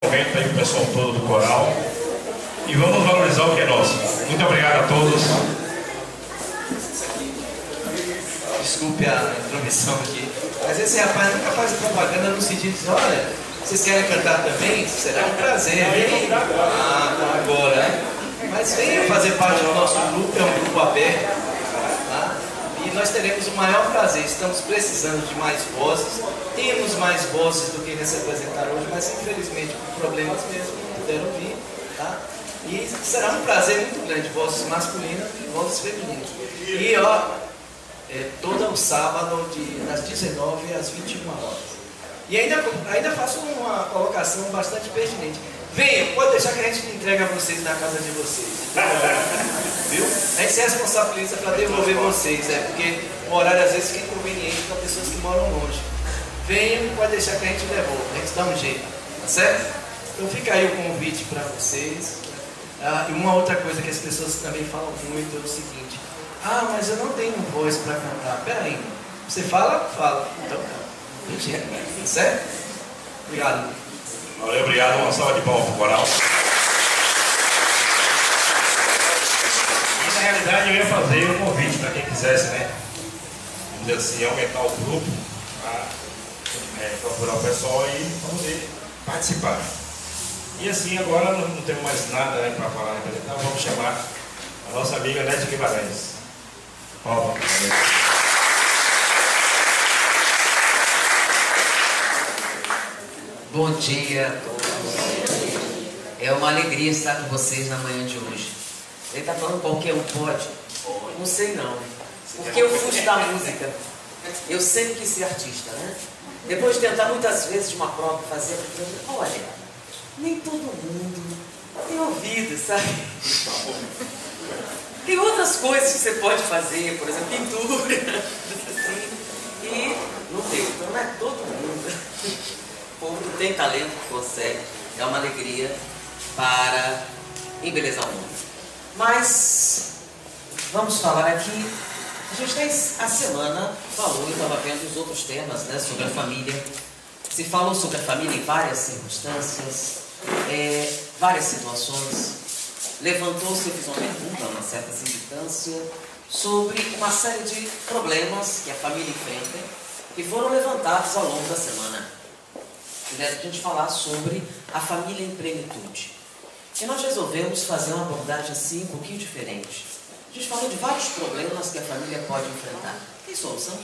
Momento aí o pessoal todo do coral. E vamos valorizar o que é nosso. Muito obrigado a todos. Desculpe a intromissão aqui. Mas esse rapaz nunca faz propaganda no sentido de, olha, vocês querem cantar também? Será um prazer. Vem. Agora, né? Mas venham fazer parte do nosso grupo, é um grupo aberto. Tá? E nós teremos o maior prazer. Estamos precisando de mais vozes. Temos mais vozes do que se apresentar hoje, mas infelizmente por problemas mesmo não puderam vir. Tá? E será um prazer muito grande, vozes masculinas e vozes femininas. E ó, todo o sábado, das 19 às 21 horas. E ainda faço uma colocação bastante pertinente. Venha, pode deixar que a gente entrega a vocês na casa de vocês. Viu? A gente se responsabiliza para devolver vocês, porque o horário às vezes fica inconveniente para pessoas que moram longe. Venham, pode deixar que a gente devolve, a gente dá um jeito, tá certo? Então fica aí o convite para vocês. E uma outra coisa que as pessoas também falam muito é o seguinte: ah, mas eu não tenho voz para cantar. Peraí, você fala? Fala. Então canta. Tá certo? Obrigado. Valeu, obrigado. Uma salva de palmas para o coral. E na realidade eu ia fazer um convite para quem quisesse, né? Vamos dizer assim, aumentar o grupo, para procurar o pessoal e poder participar. E assim, agora não temos mais nada para falar, então vamos chamar a nossa amiga Nédia Guimarães. Palma. Bom dia a todos. É uma alegria estar com vocês na manhã de hoje. Ele está falando qualquer um pode? Não sei não. Porque eu fujo da música. Eu sempre quis ser artista, né? Depois de tentar muitas vezes uma prova fazer, eu falei, olha, nem todo mundo tem ouvido, sabe? Tem outras coisas que você pode fazer, por exemplo, pintura. Assim, e não tem, então não é todo mundo. O povo que tem talento que consegue. É uma alegria para embelezar o mundo. Mas vamos falar aqui. A gente tem a semana falou, eu estava vendo os outros temas, né, sobre a família. Se falou sobre a família em várias circunstâncias, várias situações. Levantou-se e fez uma pergunta, uma certa significância, sobre uma série de problemas que a família enfrenta que foram levantados ao longo da semana. A gente falar sobre a família em plenitude. E nós resolvemos fazer uma abordagem assim um pouquinho diferente. A gente falou de vários problemas que a família pode enfrentar. Tem solução?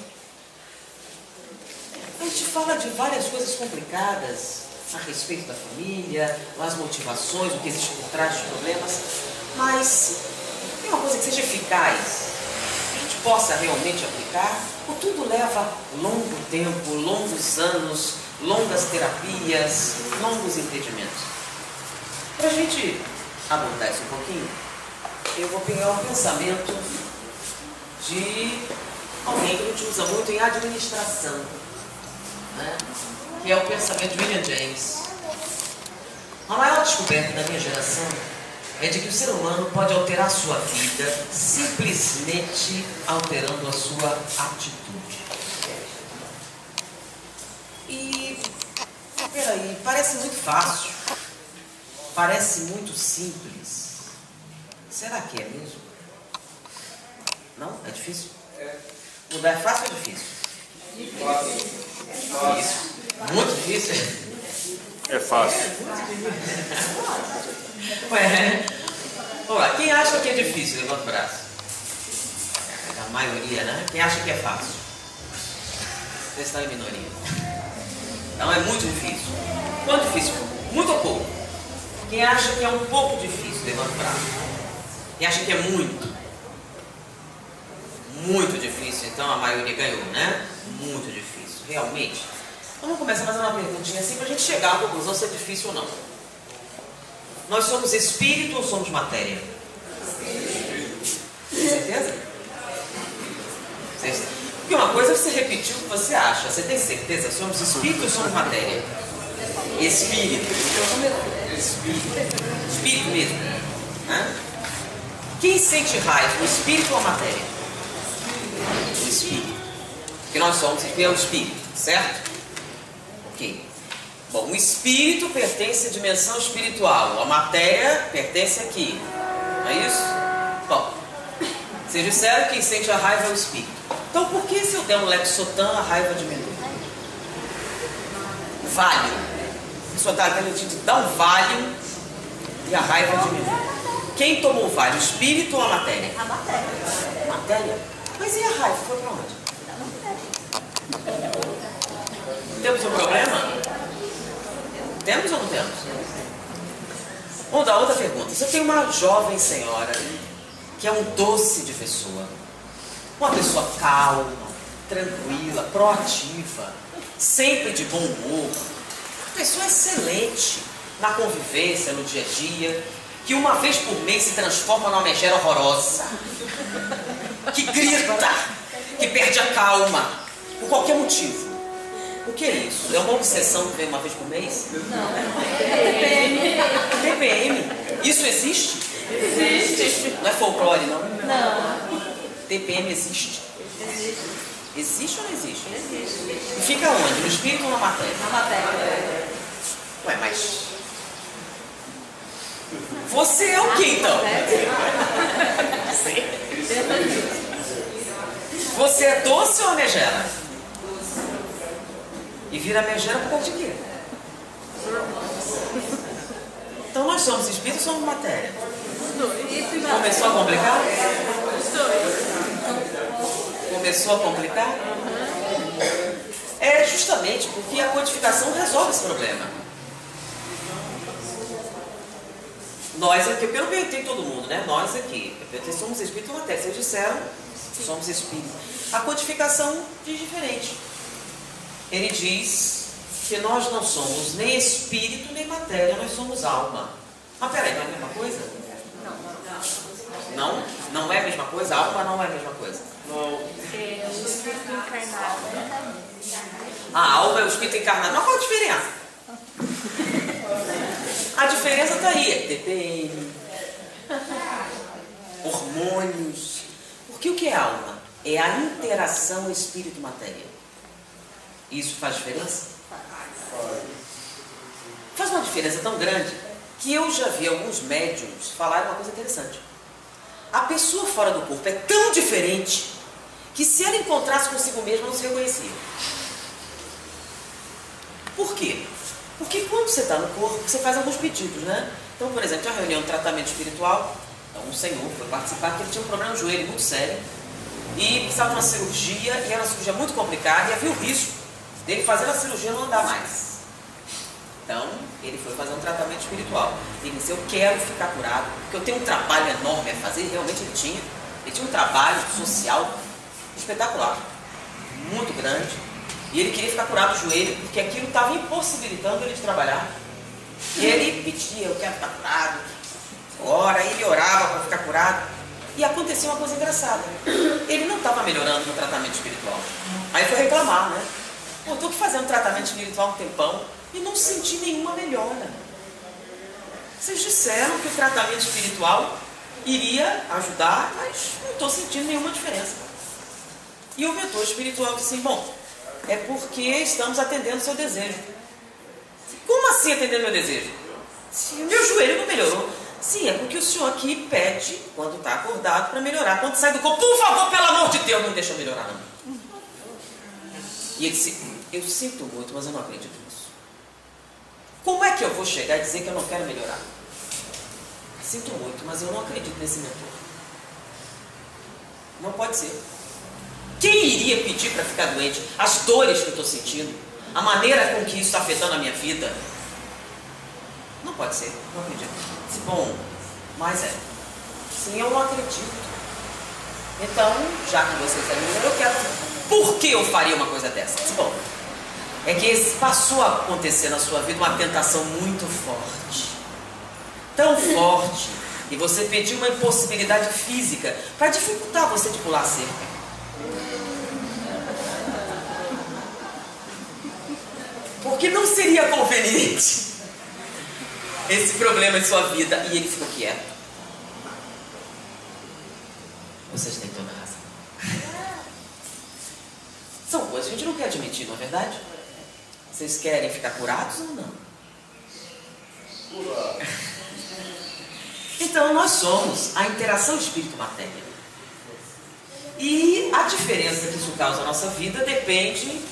A gente fala de várias coisas complicadas a respeito da família, as motivações, o que existe por trás dos problemas, mas tem uma coisa que seja eficaz, que a gente possa realmente aplicar, ou tudo leva longo tempo, longos anos, longas terapias, longos entendimentos. Para a gente abordar isso um pouquinho, eu vou pegar um pensamento de alguém que a gente usa muito em administração, né? Que é o pensamento de William James. A maior descoberta da minha geração é de que o ser humano pode alterar a sua vida simplesmente alterando a sua atitude. E, peraí, parece muito fácil, parece muito simples. Será que é mesmo? Não? É difícil? Mudar é fácil ou é difícil? Difícil. Muito difícil. É fácil. Ué, vamos lá. Quem acha que é difícil? Levanta o braço. A maioria, né? Quem acha que é fácil? Vocês estão em minoria. Não, é muito difícil. Quanto difícil? Muito ou pouco? Quem acha que é um pouco difícil? Levanta o braço. Quem acha que é muito? Muito difícil. Então a maioria ganhou, né? Muito difícil. Realmente. Vamos começar fazendo uma perguntinha assim para a gente chegar à conclusão se é difícil ou não. Nós somos espírito ou somos matéria? Tem certeza? Porque uma coisa é você repetir o que você acha. Você tem certeza? Somos espírito ou somos matéria? Espírito. Espírito mesmo. Né? Quem sente raiva? O espírito ou a matéria? O espírito. Porque nós somos o espírito, certo? Ok. Bom, o espírito pertence à dimensão espiritual, a matéria pertence aqui, não é isso? Bom, vocês disseram que quem sente a raiva é o espírito. Então por que se eu der um Lexotan a raiva diminui? Valium. A pessoa está garantindo de dar um Valium e a raiva diminui. Quem tomou o Valium, o espírito ou a matéria? A matéria. Matéria? Mas e a raiva? Foi para onde? Temos um problema? Temos ou não temos? Vamos dar outra pergunta. Você tem uma jovem senhora que é um doce de pessoa. Uma pessoa calma, tranquila, proativa, sempre de bom humor. Uma pessoa excelente na convivência, no dia a dia, que uma vez por mês se transforma numa megera horrorosa, que grita, que perde a calma, por qualquer motivo. O que é isso? É uma obsessão que vem uma vez por mês? Não. TPM. TPM? Isso existe? Existe. Não é folclore, não? Não. TPM existe? Existe. Existe ou não existe? Existe. E fica onde? No espírito ou na matéria? Na matéria. Ué, mas... Você é o que então? Você é doce ou megera? E vira megera por causa de quê? Então nós somos espírito ou somos matéria? Começou a complicar? Começou a complicar? É justamente porque a codificação resolve esse problema. Nós aqui, pelo menos tem todo mundo, né? Nós aqui, somos espírito ou matéria. Vocês disseram, somos espírito. A codificação diz diferente. Ele diz que nós não somos nem espírito nem matéria, nós somos alma. Mas peraí, não é a mesma coisa? Não? Não é a mesma coisa? A alma não é a mesma coisa? Porque o espírito encarnado. A alma é o espírito encarnado. Mas qual a diferença? A diferença está aí. É TPM, hormônios. Porque o que é alma? É a interação espírito-matéria. Isso faz diferença? Faz uma diferença tão grande que eu já vi alguns médiums falarem uma coisa interessante. A pessoa fora do corpo é tão diferente que se ela encontrasse consigo mesma não se reconhecia. Por quê? Porque quando você está no corpo, você faz alguns pedidos, né? Então, por exemplo, tinha uma reunião de tratamento espiritual, então um senhor foi participar, que ele tinha um problema no joelho muito sério e precisava de uma cirurgia, e era uma cirurgia muito complicada, e havia o risco dele fazendo a cirurgia não andar mais. Então, ele foi fazer um tratamento espiritual. Ele disse, eu quero ficar curado, porque eu tenho um trabalho enorme a fazer, e realmente ele tinha um trabalho social espetacular, muito grande, e ele queria ficar curado do joelho, porque aquilo estava impossibilitando ele de trabalhar. E ele pedia, eu quero ficar curado, ora, ele orava para ficar curado, e acontecia uma coisa engraçada. Ele não estava melhorando no tratamento espiritual. Aí foi reclamar, né? Pô, estou fazendo tratamento espiritual há um tempão e não senti nenhuma melhora. Vocês disseram que o tratamento espiritual iria ajudar, mas não estou sentindo nenhuma diferença. E o mentor espiritual disse assim, bom, é porque estamos atendendo o seu desejo. Como assim atendendo meu desejo? Se o meu joelho não melhorou. Sim, é porque o senhor aqui pede, quando está acordado, para melhorar. Quando sai do corpo, por favor, pelo amor de Deus, não deixa eu melhorar não. E ele disse, eu sinto muito, mas eu não acredito nisso. Como é que eu vou chegar e dizer que eu não quero melhorar? Sinto muito, mas eu não acredito nesse mentor. Não pode ser. Quem iria pedir para ficar doente? As dores que eu estou sentindo, a maneira com que isso está afetando a minha vida. Não pode ser, não acredito. Disse, bom, mas é. Sim, eu não acredito. Então, já que você está dizendo, eu quero. Por que eu faria uma coisa dessa? Disse, bom, é que passou a acontecer na sua vida uma tentação muito forte. Tão forte. E você pediu uma impossibilidade física para dificultar você de pular a cerca. Porque não seria conveniente esse problema em sua vida. E ele ficou quieto. Vocês têm toda a razão. São coisas que a gente não quer admitir, não é verdade? Vocês querem ficar curados ou não? Então, nós somos a interação espírito-matéria. E a diferença que isso causa na nossa vida depende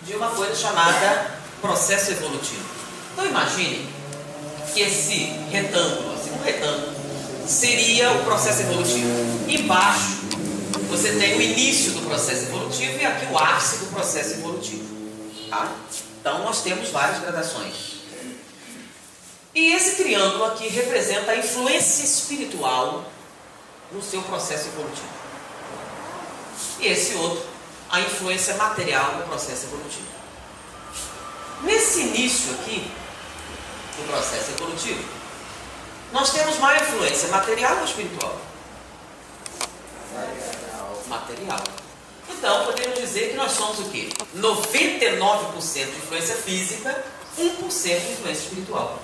de uma coisa chamada processo evolutivo. Então, imagine que esse retângulo, assim, um retângulo, seria o processo evolutivo. Embaixo, você tem o início do processo evolutivo e aqui o ápice do processo evolutivo. Tá? Então, nós temos várias gradações. E esse triângulo aqui representa a influência espiritual no seu processo evolutivo. E esse outro, a influência material no processo evolutivo. Nesse início aqui do processo evolutivo, nós temos maior influência material ou espiritual? Material. Então, podemos dizer que nós somos o quê? 99% de influência física, 1% de influência espiritual.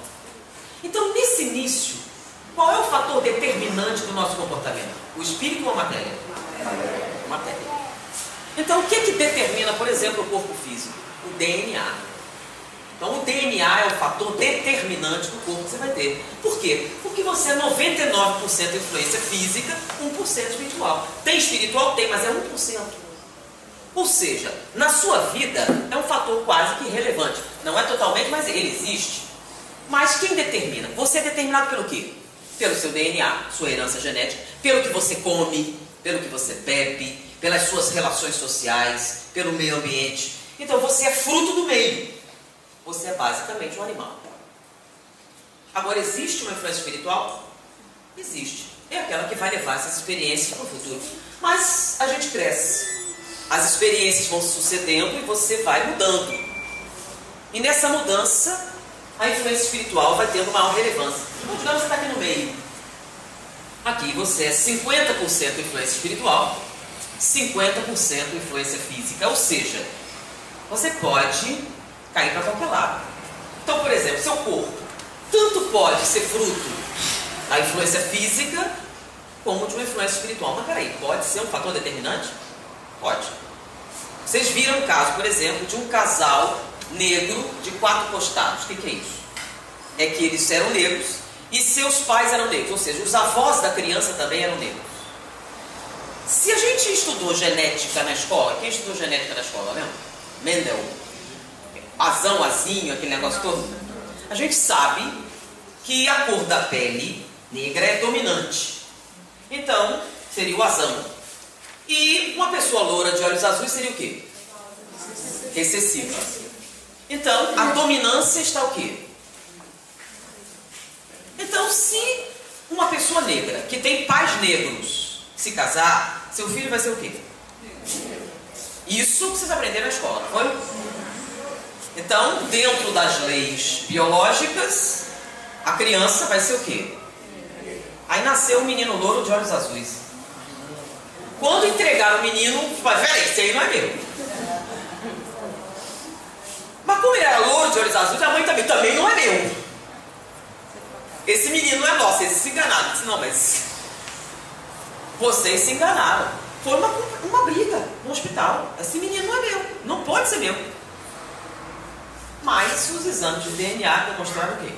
Então, nesse início, qual é o fator determinante do nosso comportamento? O espírito ou a matéria? Matéria. Então, o que determina, por exemplo, o corpo físico? O DNA. Então, o DNA é o fator determinante do corpo que você vai ter. Por quê? Porque você é 99% influência física, 1% espiritual. Tem espiritual? Tem, mas é 1%. Ou seja, na sua vida é um fator quase que irrelevante. Não é totalmente, mas ele existe. Mas quem determina? Você é determinado pelo quê? Pelo seu DNA, sua herança genética, pelo que você come, pelo que você bebe, pelas suas relações sociais, pelo meio ambiente. Então você é fruto do meio. Você é basicamente um animal. Agora, existe uma influência espiritual? Existe. É aquela que vai levar essas experiências para o futuro. Mas a gente cresce. As experiências vão se sucedendo e você vai mudando. E nessa mudança, a influência espiritual vai tendo maior relevância. Então, digamos que você está aqui no meio. Aqui você é 50% influência espiritual, 50% influência física. Ou seja, você pode cair para qualquer lado. Então, por exemplo, seu corpo tanto pode ser fruto da influência física como de uma influência espiritual. Mas peraí, pode ser um fator determinante? Pode. Vocês viram o caso, por exemplo, de um casal negro de 4 costados. O que é isso? É que eles eram negros e seus pais eram negros, ou seja, os avós da criança também eram negros. Se a gente estudou genética na escola, quem estudou genética na escola, lembra? Mendel, azão, azinho, aquele negócio todo. A gente sabe que a cor da pele negra é dominante. Então, seria o azão. E uma pessoa loura de olhos azuis seria o quê? Recessiva. Então, a dominância está o quê? Então, se uma pessoa negra, que tem pais negros, se casar, seu filho vai ser o quê? Isso vocês aprenderam na escola, não foi? Então, dentro das leis biológicas, a criança vai ser o quê? Aí nasceu um menino louro de olhos azuis. Quando entregaram o menino, peraí, esse aí não é meu. Mas como ele era louro de olhos azuis, a mãe também não é meu. Esse menino não é nosso, eles se enganaram. Disse, não, mas vocês se enganaram. Foi uma briga no hospital. Esse menino não é meu, não pode ser meu. Mas os exames de DNA demonstraram o quê?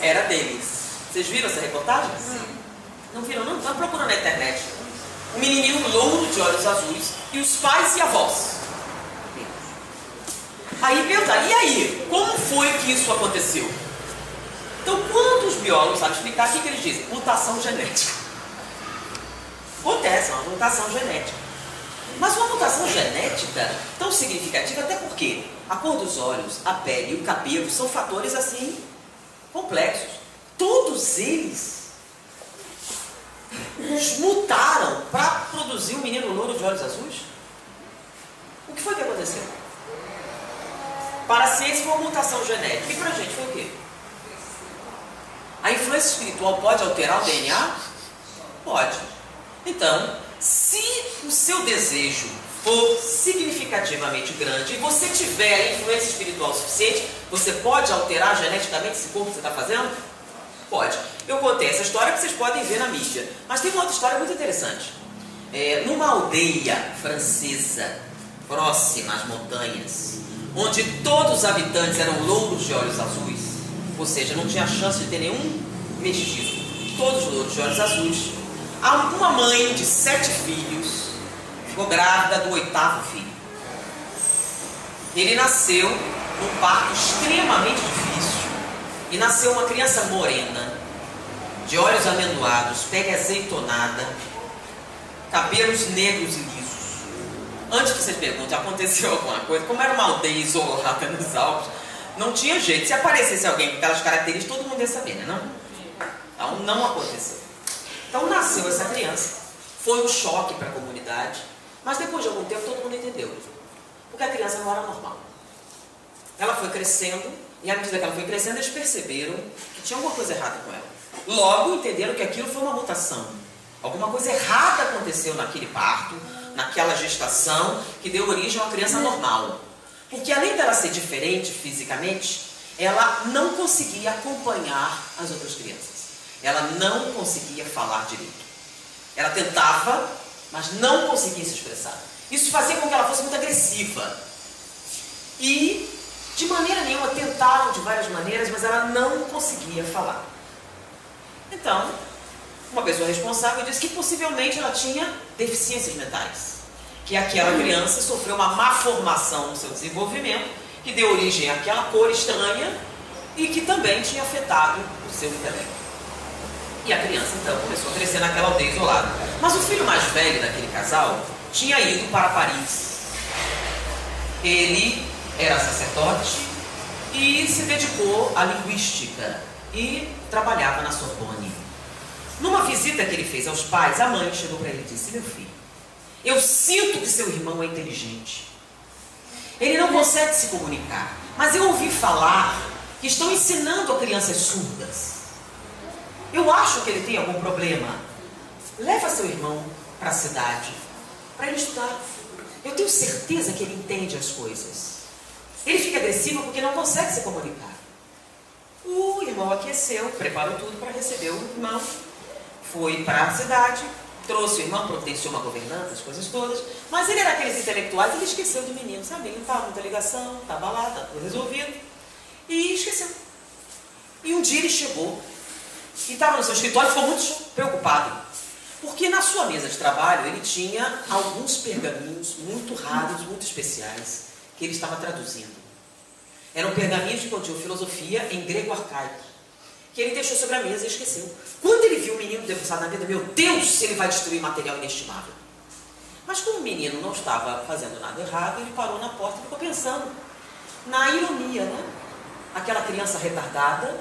Era deles. Vocês viram essa reportagem? Sim. Não viram? Não? Estão procurando na internet. Um menininho louro de olhos azuis e os pais e avós. Aí perguntaram, e aí? Como foi que isso aconteceu? Então, quando os biólogos sabem explicar, o que eles dizem? Mutação genética. Acontece, é uma mutação genética. Mas uma mutação genética tão significativa, até porque a cor dos olhos, a pele e o cabelo são fatores assim complexos. Todos eles mutaram para produzir um menino louro de olhos azuis. O que foi que aconteceu? Para a ciência foi uma mutação genética. E para a gente foi o quê? A influência espiritual pode alterar o DNA? Pode. Então, se o seu desejo for significativamente grande e você tiver influência espiritual suficiente, você pode alterar geneticamente esse corpo que você está fazendo? Pode. Eu contei essa história que vocês podem ver na mídia. Mas tem uma outra história muito interessante. Numa aldeia francesa, próxima às montanhas, onde todos os habitantes eram louros de olhos azuis, ou seja, não tinha chance de ter nenhum mestiço, todos louros de olhos azuis, uma mãe de 7 filhos ficou grávida do 8º filho. Ele nasceu num parto extremamente difícil e nasceu uma criança morena, de olhos amendoados, pele azeitonada, cabelos negros e lisos. Antes que vocês perguntem, aconteceu alguma coisa? Como era uma aldeia isolada nos Alpes, não tinha jeito. Se aparecesse alguém com aquelas características, todo mundo ia saber, né? Então não aconteceu. Então nasceu essa criança, foi um choque para a comunidade, mas depois de algum tempo todo mundo entendeu, porque a criança não era normal. Ela foi crescendo, e à medida que ela foi crescendo, eles perceberam que tinha alguma coisa errada com ela. Logo entenderam que aquilo foi uma mutação. Alguma coisa errada aconteceu naquele parto, naquela gestação, que deu origem a uma criança normal. Porque além dela ser diferente fisicamente, ela não conseguia acompanhar as outras crianças. Ela não conseguia falar direito. Ela tentava, mas não conseguia se expressar. Isso fazia com que ela fosse muito agressiva. E, de maneira nenhuma, tentaram de várias maneiras, mas ela não conseguia falar. Então, uma pessoa responsável disse que possivelmente ela tinha deficiências mentais. Que aquela criança sofreu uma má formação no seu desenvolvimento, que deu origem àquela cor estranha e que também tinha afetado o seu intelecto. E a criança, então, começou a crescer naquela aldeia isolada. Mas o filho mais velho daquele casal tinha ido para Paris. Ele era sacerdote e se dedicou à linguística e trabalhava na Sorbonne. Numa visita que ele fez aos pais, a mãe chegou para ele e disse: meu filho, eu sinto que seu irmão é inteligente. Ele não consegue se comunicar, mas eu ouvi falar que estão ensinando a crianças surdas. Eu acho que ele tem algum problema. Leva seu irmão para a cidade, para ele estudar. Eu tenho certeza que ele entende as coisas. Ele fica agressivo porque não consegue se comunicar. O irmão aqueceu, preparou tudo para receber o irmão. Foi para a cidade, trouxe o irmão, providenciou uma governança, as coisas todas. Mas ele era aqueles intelectuais, ele esqueceu do menino, sabe? Ele não estava muita ligação, estava lá, estava tudo resolvido. E esqueceu. E um dia ele chegou e estava no seu escritório e ficou muito preocupado. Porque na sua mesa de trabalho ele tinha alguns pergaminhos muito raros, muito especiais, que ele estava traduzindo. Eram pergaminhos que continham filosofia em grego arcaico, que ele deixou sobre a mesa e esqueceu. Quando ele viu o menino debruçado na mesa, meu Deus, ele vai destruir material inestimável. Mas como o menino não estava fazendo nada errado, ele parou na porta e ficou pensando na ironia, né? Aquela criança retardada,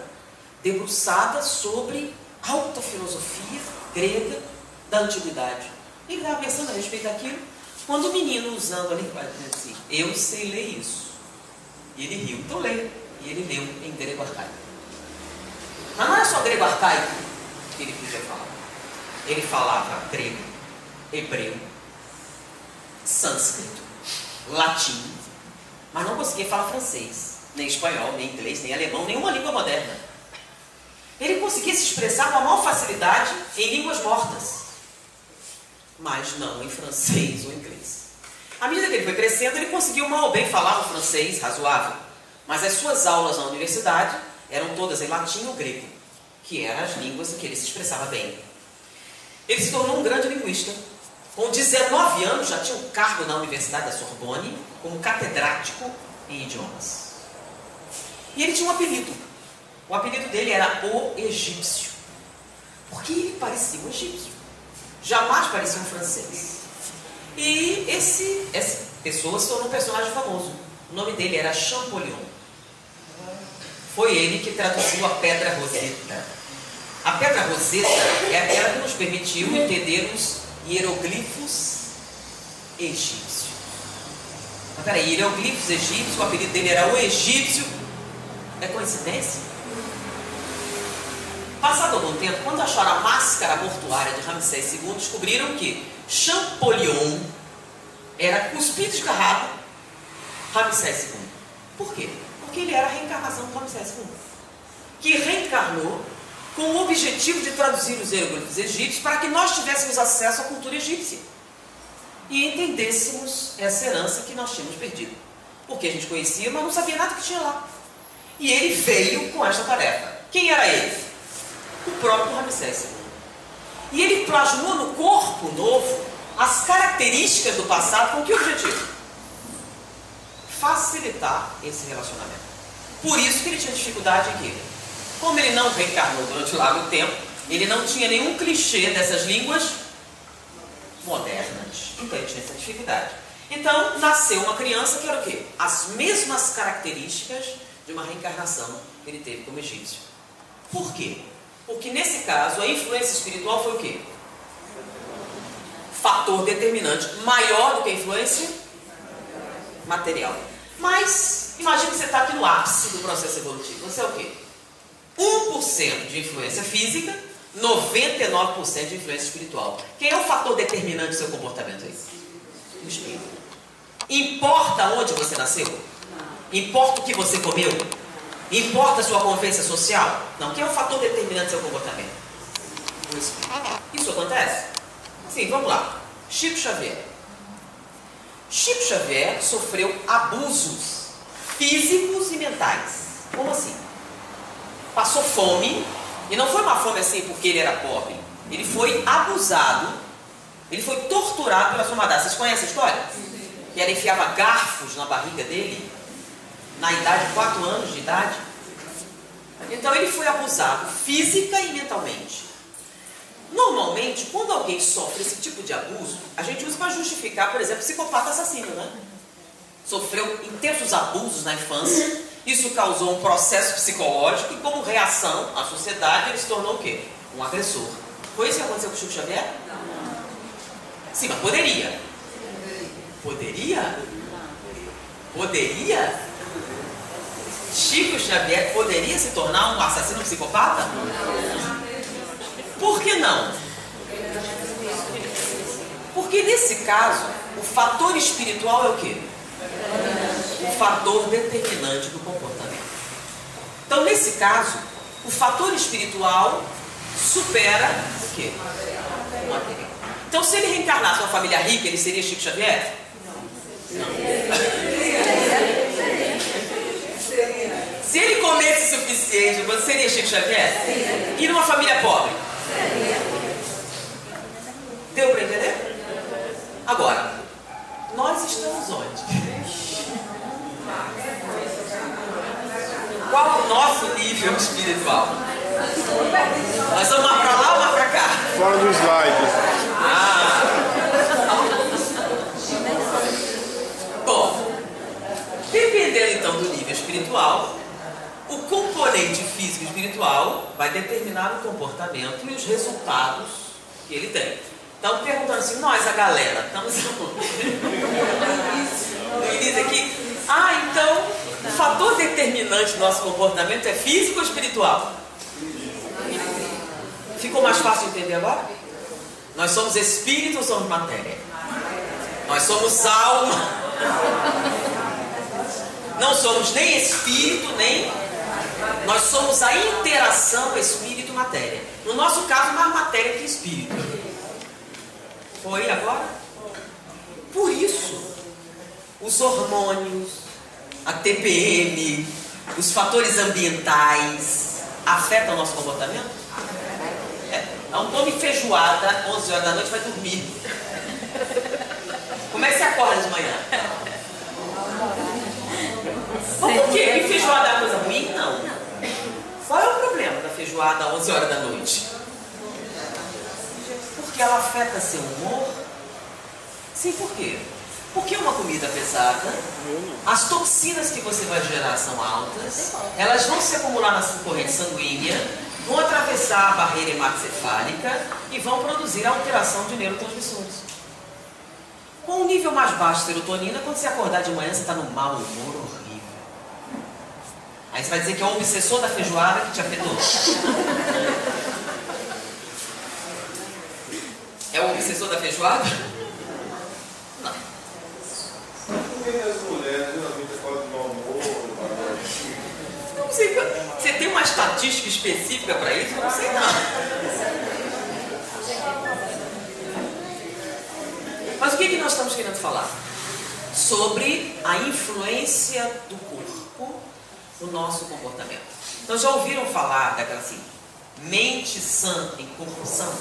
debruçada sobre alta filosofia grega da antiguidade. Ele estava pensando a respeito daquilo, quando o menino, usando a linguagem, disse assim: eu sei ler isso. E ele riu. Então leia. E ele leu em grego arcaico. Mas não era só grego arcaico que ele podia falar. Ele falava grego, hebreu, sânscrito, latim, mas não conseguia falar francês, nem espanhol, nem inglês, nem alemão, nenhuma língua moderna. Ele conseguia se expressar com a maior facilidade em línguas mortas, mas não em francês ou inglês. À medida que ele foi crescendo, ele conseguiu mal ou bem falar o francês razoável, mas as suas aulas na universidade eram todas em latim ou grego, que eram as línguas em que ele se expressava bem. Ele se tornou um grande linguista. Com 19 anos já tinha um cargo na Universidade da Sorbonne como catedrático em idiomas. E ele tinha um apelido. O apelido dele era o Egípcio, porque ele parecia um egípcio, jamais parecia um francês. E essa pessoa se tornou um personagem famoso. O nome dele era Champollion. Foi ele que traduziu a Pedra Roseta. A Pedra Roseta é aquela que nos permitiu entender os hieroglifos egípcios. Mas peraí, hieroglifos egípcios, o apelido dele era o Egípcio. É coincidência? Passado algum tempo, quando acharam a máscara mortuária de Ramsés II, descobriram que Champollion era cuspido de escarrado Ramsés II. Por quê? Porque ele era a reencarnação de Ramsés II, que reencarnou com o objetivo de traduzir os hieroglifos egípcios para que nós tivéssemos acesso à cultura egípcia. e entendêssemos essa herança que nós tínhamos perdido. Porque a gente conhecia, mas não sabia nada que tinha lá. E ele veio com esta tarefa. Quem era ele? O próprio Ramsés II. E ele plasmou no corpo novo as características do passado com que objetivo? Facilitar esse relacionamento. Por isso que ele tinha dificuldade em quê? Como ele não reencarnou durante largo tempo, ele não tinha nenhum clichê dessas línguas modernas. Então ele tinha essa dificuldade. Então nasceu uma criança que era o quê? As mesmas características de uma reencarnação que ele teve como egípcio. Por quê? Porque nesse caso a influência espiritual foi o quê? Fator determinante maior do que a influência material. Mas imagine que você está aqui no ápice do processo evolutivo. Você é o quê? 1% de influência física, 99% de influência espiritual. Quem é o fator determinante do seu comportamento aí? O espírito. Importa onde você nasceu? Importa o que você comeu? Importa a sua convivência social? Não. Quem é o fator determinante do seu comportamento? O espírito. Isso acontece? Sim, vamos lá. Chico Xavier. Chico Xavier sofreu abusos físicos e mentais. Como assim? Passou fome, e não foi uma fome assim porque ele era pobre. Ele foi abusado, ele foi torturado pela sua madrasta. Vocês conhecem a história? Que ela enfiava garfos na barriga dele, na idade de 4 anos de idade. Então ele foi abusado física e mentalmente. Normalmente, quando alguém sofre esse tipo de abuso, a gente usa para justificar, por exemplo, psicopata assassino, né? Sofreu intensos abusos na infância, isso causou um processo psicológico e como reação à sociedade ele se tornou o quê? Um agressor. Foi isso que aconteceu com o Chico Xavier? Não. Sim, mas poderia. Poderia? Poderia? Chico Xavier poderia se tornar um assassino psicopata? Por que não? Porque nesse caso, o fator espiritual é o quê? O fator determinante do comportamento. Então, nesse caso, o fator espiritual supera o quê? O material. Então, se ele reencarnasse uma família rica, ele seria Chico Xavier? Não. Se ele comesse o suficiente, você seria Chico Xavier? E numa família pobre? Deu para entender? Agora, nós estamos onde? Qual o nosso nível espiritual? Nós vamos mais para lá ou mais para cá? Fora do slide. Bom, dependendo então do nível espiritual, o componente físico e espiritual vai determinar o comportamento e os resultados que ele tem. Então, perguntando assim, nós, a galera, estamos no início aqui. Então, o fator determinante do nosso comportamento é físico ou espiritual? Ficou mais fácil de entender agora? Nós somos espírito ou somos matéria? Nós somos alma. Não somos nem espírito, nem... Nós somos a interação espírito-matéria. No nosso caso, mais matéria que espírito. Foi agora? Por isso, os hormônios, a TPM, os fatores ambientais afetam o nosso comportamento? Não come feijoada, 11 horas da noite vai dormir. Como é que você acorda de manhã? Mas por quê? Que feijoada é uma coisa ruim? Não. Qual é o problema da feijoada às 11 horas da noite? Porque ela afeta seu humor? Sim, por quê? Porque uma comida pesada, as toxinas que você vai gerar são altas, elas vão se acumular na corrente sanguínea, vão atravessar a barreira hematocefálica e vão produzir alteração de neurotransmissores. Com um nível mais baixo de serotonina, quando você acordar de manhã, você está no mau humor horrível. Aí você vai dizer que é o obsessor da feijoada que te afetou. É o obsessor da feijoada? Não. Por que as mulheres geralmente acordam no almoço? Não sei. Você tem uma estatística específica para isso? Eu não sei não. Mas o que nós estamos querendo falar? Sobre a influência do corpo no nosso comportamento. Então já ouviram falar daquela assim, mente sã em corpo são?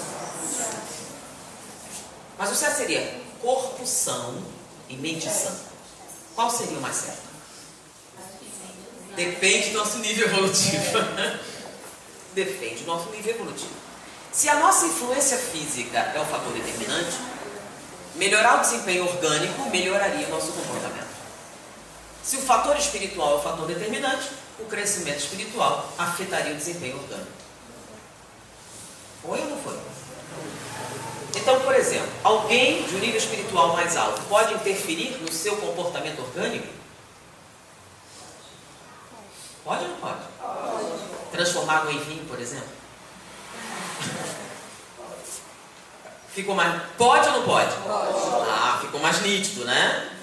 Mas o certo seria corpo são e mente sã. Qual seria o mais certo? Depende do nosso nível evolutivo. Depende do nosso nível evolutivo. Se a nossa influência física é o fator determinante, melhorar o desempenho orgânico melhoraria o nosso comportamento. Se o fator espiritual é o fator determinante, o crescimento espiritual afetaria o desempenho orgânico. Foi ou não foi? Então, por exemplo, alguém de um nível espiritual mais alto pode interferir no seu comportamento orgânico? Pode ou não pode? Transformar água em vinho, por exemplo? Ficou mais... Pode ou não pode? Ah, ficou mais nítido, né?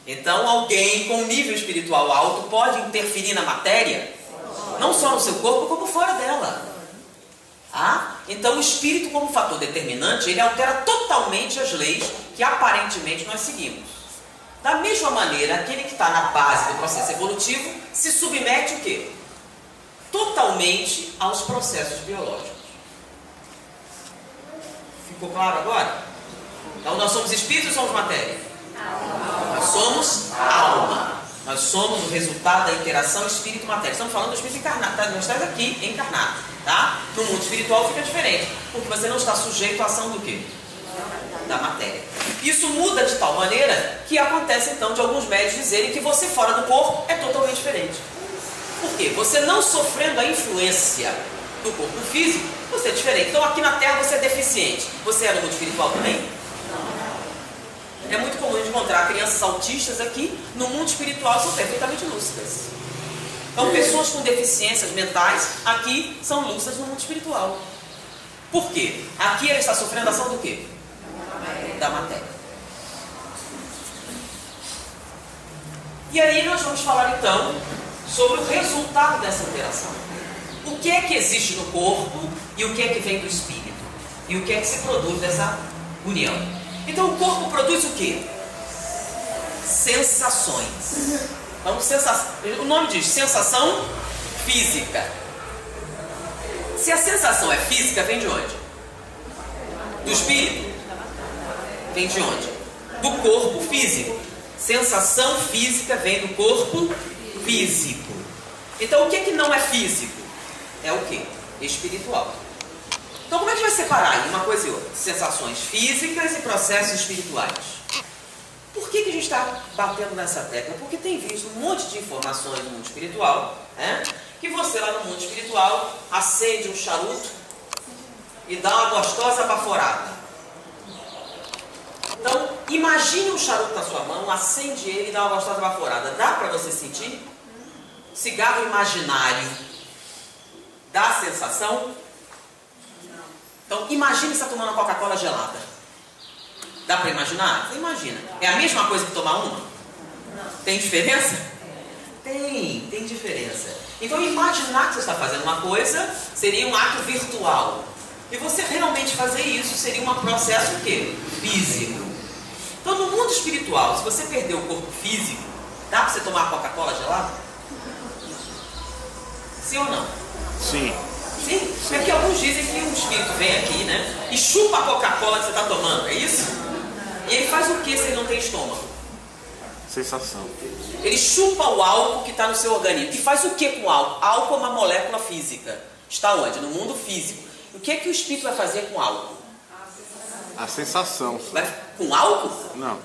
Então, alguém com um nível espiritual alto pode interferir na matéria, não só no seu corpo, como fora dela. Ah? Então, o espírito, como fator determinante, ele altera totalmente as leis que aparentemente nós seguimos. Da mesma maneira, aquele que está na base do processo evolutivo se submete o quê? Totalmente aos processos biológicos. Ficou claro agora? Então, nós somos espírito ou somos matéria? Nós somos alma. Nós somos o resultado da interação espírito-matéria. Estamos falando do espírito encarnado. Nós estamos aqui encarnado. Tá? No mundo espiritual fica diferente. Porque você não está sujeito à ação do quê? Da matéria. Isso muda de tal maneira que acontece então de alguns médicos dizerem que você fora do corpo é totalmente diferente. Por quê? Você não sofrendo a influência do corpo físico, você é diferente. Então aqui na Terra você é deficiente. Você é no mundo espiritual também? É muito comum de encontrar crianças autistas aqui, no mundo espiritual são perfeitamente lúcidas. Então pessoas com deficiências mentais aqui são lúcidas no mundo espiritual. Por quê? Aqui ele está sofrendo a ação do quê? Da matéria. E aí nós vamos falar então sobre o resultado dessa interação. O que é que existe no corpo e o que é que vem do espírito? E o que é que se produz dessa união? Então o corpo produz o quê? Sensações. Então, o nome diz sensação física. Se a sensação é física, vem de onde? Do espírito? Vem de onde? Do corpo físico. Sensação física vem do corpo físico. Então o que não é físico? É o que? Espiritual. Então como é que a gente vai separar uma coisa e outra? Sensações físicas e processos espirituais. Por que a gente está batendo nessa tecla? Porque tem visto um monte de informações no mundo espiritual, né? Que você lá no mundo espiritual acende um charuto e dá uma gostosa baforada. Então, imagine um charuto na sua mão, acende ele e dá uma gostosa baforada. Dá para você sentir? Cigarro imaginário dá sensação? Então, imagine você tomando uma Coca-Cola gelada. Dá para imaginar? Você imagina. É a mesma coisa que tomar uma? Tem diferença? Tem diferença. Então, imaginar que você está fazendo uma coisa seria um ato virtual. E você realmente fazer isso seria um processo o quê? Físico. Então, no mundo espiritual, se você perder o corpo físico, dá para você tomar Coca-Cola gelada? Sim ou não? Sim. Sim? É que alguns dizem que um espírito vem aqui, né? E chupa a Coca-Cola que você está tomando, é isso? E ele faz o que se ele não tem estômago? Sensação. Ele chupa o álcool que está no seu organismo. E faz o que com o álcool? Álcool é uma molécula física. Está onde? No mundo físico. O que é que o espírito vai fazer com álcool? A sensação. Vai com álcool? Não.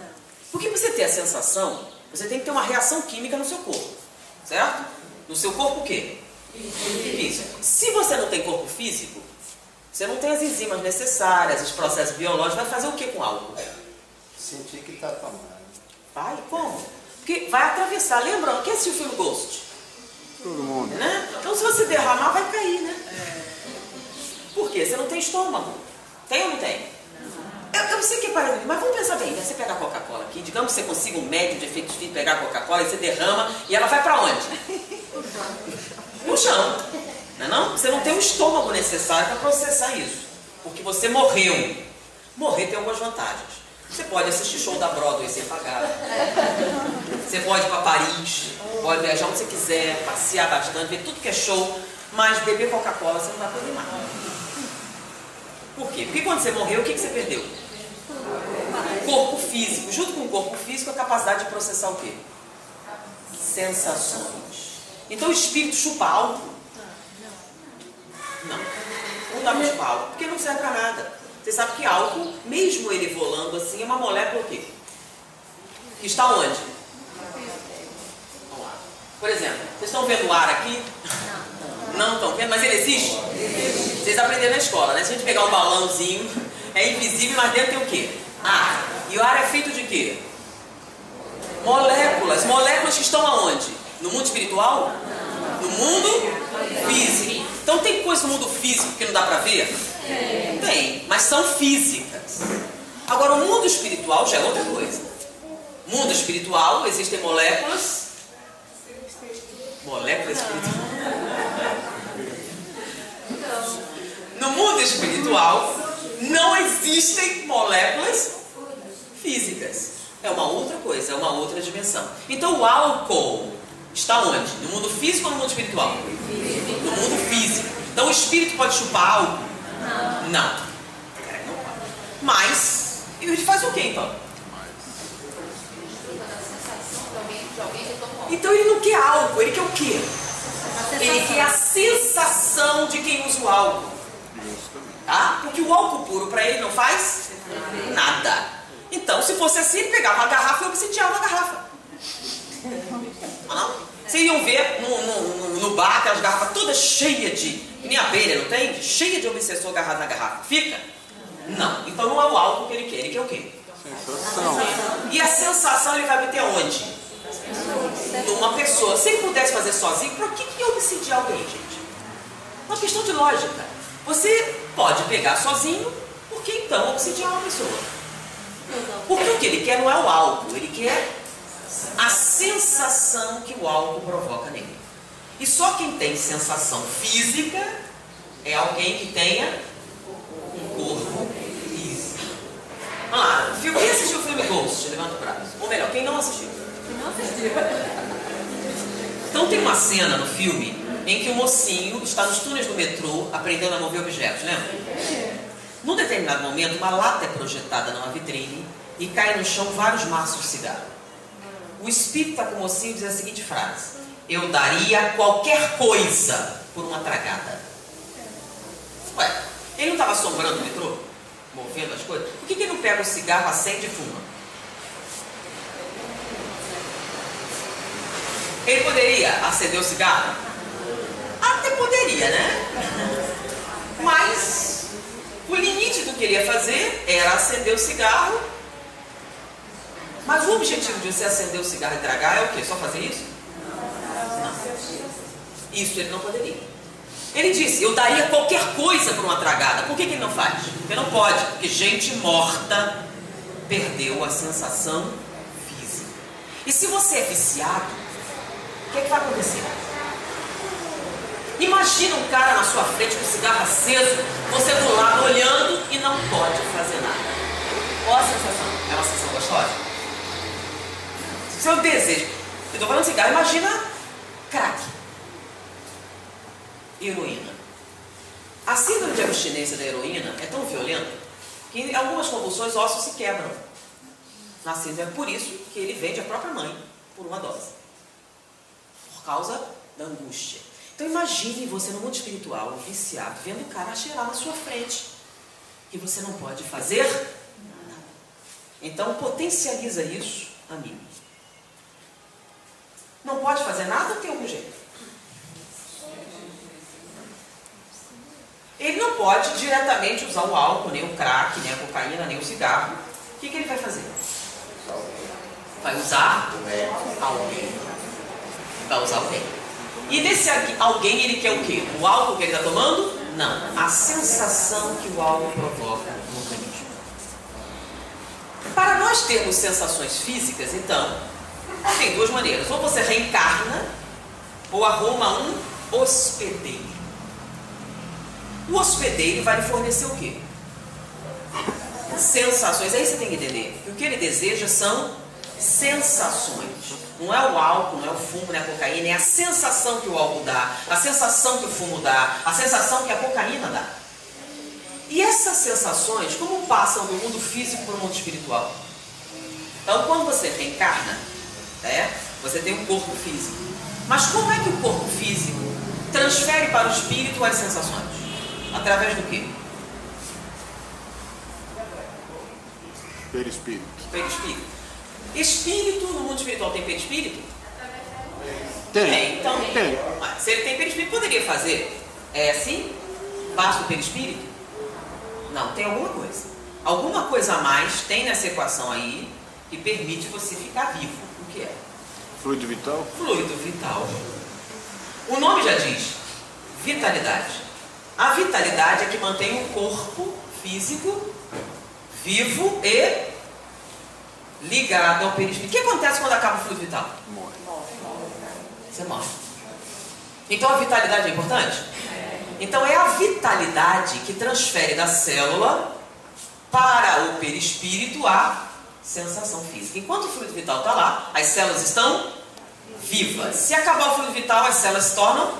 Porque para você ter a sensação, você tem que ter uma reação química no seu corpo. Certo? No seu corpo o quê? Físico. Se você não tem corpo físico, você não tem as enzimas necessárias, os processos biológicos, vai fazer o que com álcool? Sentir que está tomando. Vai, como? Porque vai atravessar. Lembrando, quem assistiu o filme Ghost? Todo mundo. Né? Então se você derramar, vai cair, né? Por quê? Você não tem estômago. Tem ou não tem? Eu sei que é parecido, mas vamos pensar bem, né? Você pega a Coca-Cola aqui, digamos que você consiga um médio de efeitos físicos, pegar a Coca-Cola e você derrama, e ela vai para onde? No chão. Não é não? Você não tem o estômago necessário para processar isso. Porque você morreu. Morrer tem algumas vantagens. Você pode assistir show da Broadway sem pagar. Você pode ir para Paris, pode viajar onde você quiser, passear bastante, ver tudo que é show, mas beber Coca-Cola você não vai poder mais. Por quê? Porque quando você morreu, o que você perdeu? Corpo físico. Junto com o corpo físico, a capacidade de processar o quê? Sensações. Então o espírito chupa álcool? Não dá para chupar álcool, porque não serve para nada. Você sabe que álcool, mesmo ele volando assim, é uma molécula o quê? Que está onde? Vamos lá. Por exemplo, vocês estão vendo o ar aqui? Não estão vendo, mas ele existe? Vocês aprenderam na escola, né? Se a gente pegar um balãozinho, é invisível, mas dentro tem o quê? Ar. E o ar é feito de quê? Moléculas. Moléculas que estão aonde? No mundo espiritual? No mundo físico. Então tem coisa no mundo físico que não dá para ver? Tem, mas são físicas. Agora o mundo espiritual já é outra coisa. No mundo espiritual existem moléculas. Moléculas espirituais. No mundo espiritual não existem moléculas físicas. É uma outra coisa, é uma outra dimensão. Então o álcool está onde? No mundo físico ou no mundo espiritual? No mundo físico. Então o espírito pode chupar álcool? Não. Mas ele faz o que então? Então ele não quer álcool, ele quer o quê? Ele quer a sensação de quem usa o álcool. Tá? Porque o álcool puro para ele não faz nada. Então, se fosse assim, ele pegava uma garrafa e obsidiava a garrafa. Não? Vocês iam ver no bar aquelas garrafas todas cheias de... Nem abelha, não tem? Cheia de obsessor agarrado na garrafa. Fica? Não. Então não é o álcool que ele quer o quê? Sensação. E a sensação ele vai meter onde? Numa pessoa. Se ele pudesse fazer sozinho, para que obsidiar alguém, gente? Uma questão de lógica. Você pode pegar sozinho, por que então obsidiar uma pessoa? Porque o que ele quer não é o álcool, ele quer a sensação que o álcool provoca nele. E só quem tem sensação física é alguém que tenha um corpo físico. Vamos lá, quem assistiu o filme Ghost? Levanta o braço. Ou melhor, quem não assistiu? Então tem uma cena no filme em que o mocinho está nos túneis do metrô aprendendo a mover objetos, lembra? Num determinado momento, uma lata é projetada numa vitrine e cai no chão vários maços de cigarro. O espírito está com o mocinho e diz a seguinte frase: eu daria qualquer coisa por uma tragada. Ué, ele não estava assombrando o metrô? Movendo as coisas? Por que ele não pega o cigarro, acende e fuma? Ele poderia acender o cigarro? Até poderia, né? Mas o limite do que ele ia fazer era acender o cigarro. Mas o objetivo de você acender o cigarro e tragar é o quê? Só fazer isso? Não. Isso ele não poderia. Ele disse, eu daria qualquer coisa por uma tragada. Por que ele não faz? Porque não pode. Porque gente morta perdeu a sensação física. E se você é viciado, o que é que vai acontecer? Imagina um cara na sua frente com o cigarro aceso, você do lado olhando e não pode fazer nada. Qual a sensação? É uma sensação gostosa? Seu desejo. Eu estou falando de cigarro, imagina crack. Heroína. A síndrome de abstinência da heroína é tão violenta que em algumas convulsões ossos se quebram. Na síndrome é por isso que ele vende a própria mãe por uma dose. Por causa da angústia. Então imagine você no mundo espiritual, viciado, vendo o cara cheirar na sua frente. E você não pode fazer nada. Então potencializa isso, amigo. Não pode fazer nada, tem algum jeito. Ele não pode diretamente usar o álcool, nem o crack, nem a cocaína, nem o cigarro. O que ele vai fazer? Vai usar alguém. Vai usar alguém. E desse alguém ele quer o quê? O álcool que ele está tomando? Não. A sensação que o álcool provoca no organismo. Para nós termos sensações físicas, então, tem duas maneiras. Ou você reencarna, ou arruma um hospedeiro. O hospedeiro vai lhe fornecer o quê? sensações. Aí você tem que entender que o que ele deseja são sensações. Não é o álcool, não é o fumo, não é a cocaína, é a sensação que o álcool dá, a sensação que o fumo dá, a sensação que a cocaína dá. E essas sensações, como passam do mundo físico para o mundo espiritual? Então, quando você reencarna, você tem um corpo físico. Mas como é que o corpo físico transfere para o espírito as sensações? Através do quê? Perispírito. Perispírito. Espírito no mundo espiritual tem perispírito? Tem. Então, Tem. se ele tem perispírito, poderia fazer assim? Basta o perispírito? Não, tem alguma coisa. Alguma coisa a mais tem nessa equação aí que permite você ficar vivo. O que é? Fluido vital? Fluido vital. O nome já diz, vitalidade. A vitalidade é que mantém o corpo físico vivo e ligado ao perispírito. O que acontece quando acaba o fluido vital? Morre. Você morre. Então a vitalidade é importante? Então é a vitalidade que transfere da célula para o perispírito a sensação física. Enquanto o fluido vital está lá, as células estão vivas. Se acabar o fluido vital, as células se tornam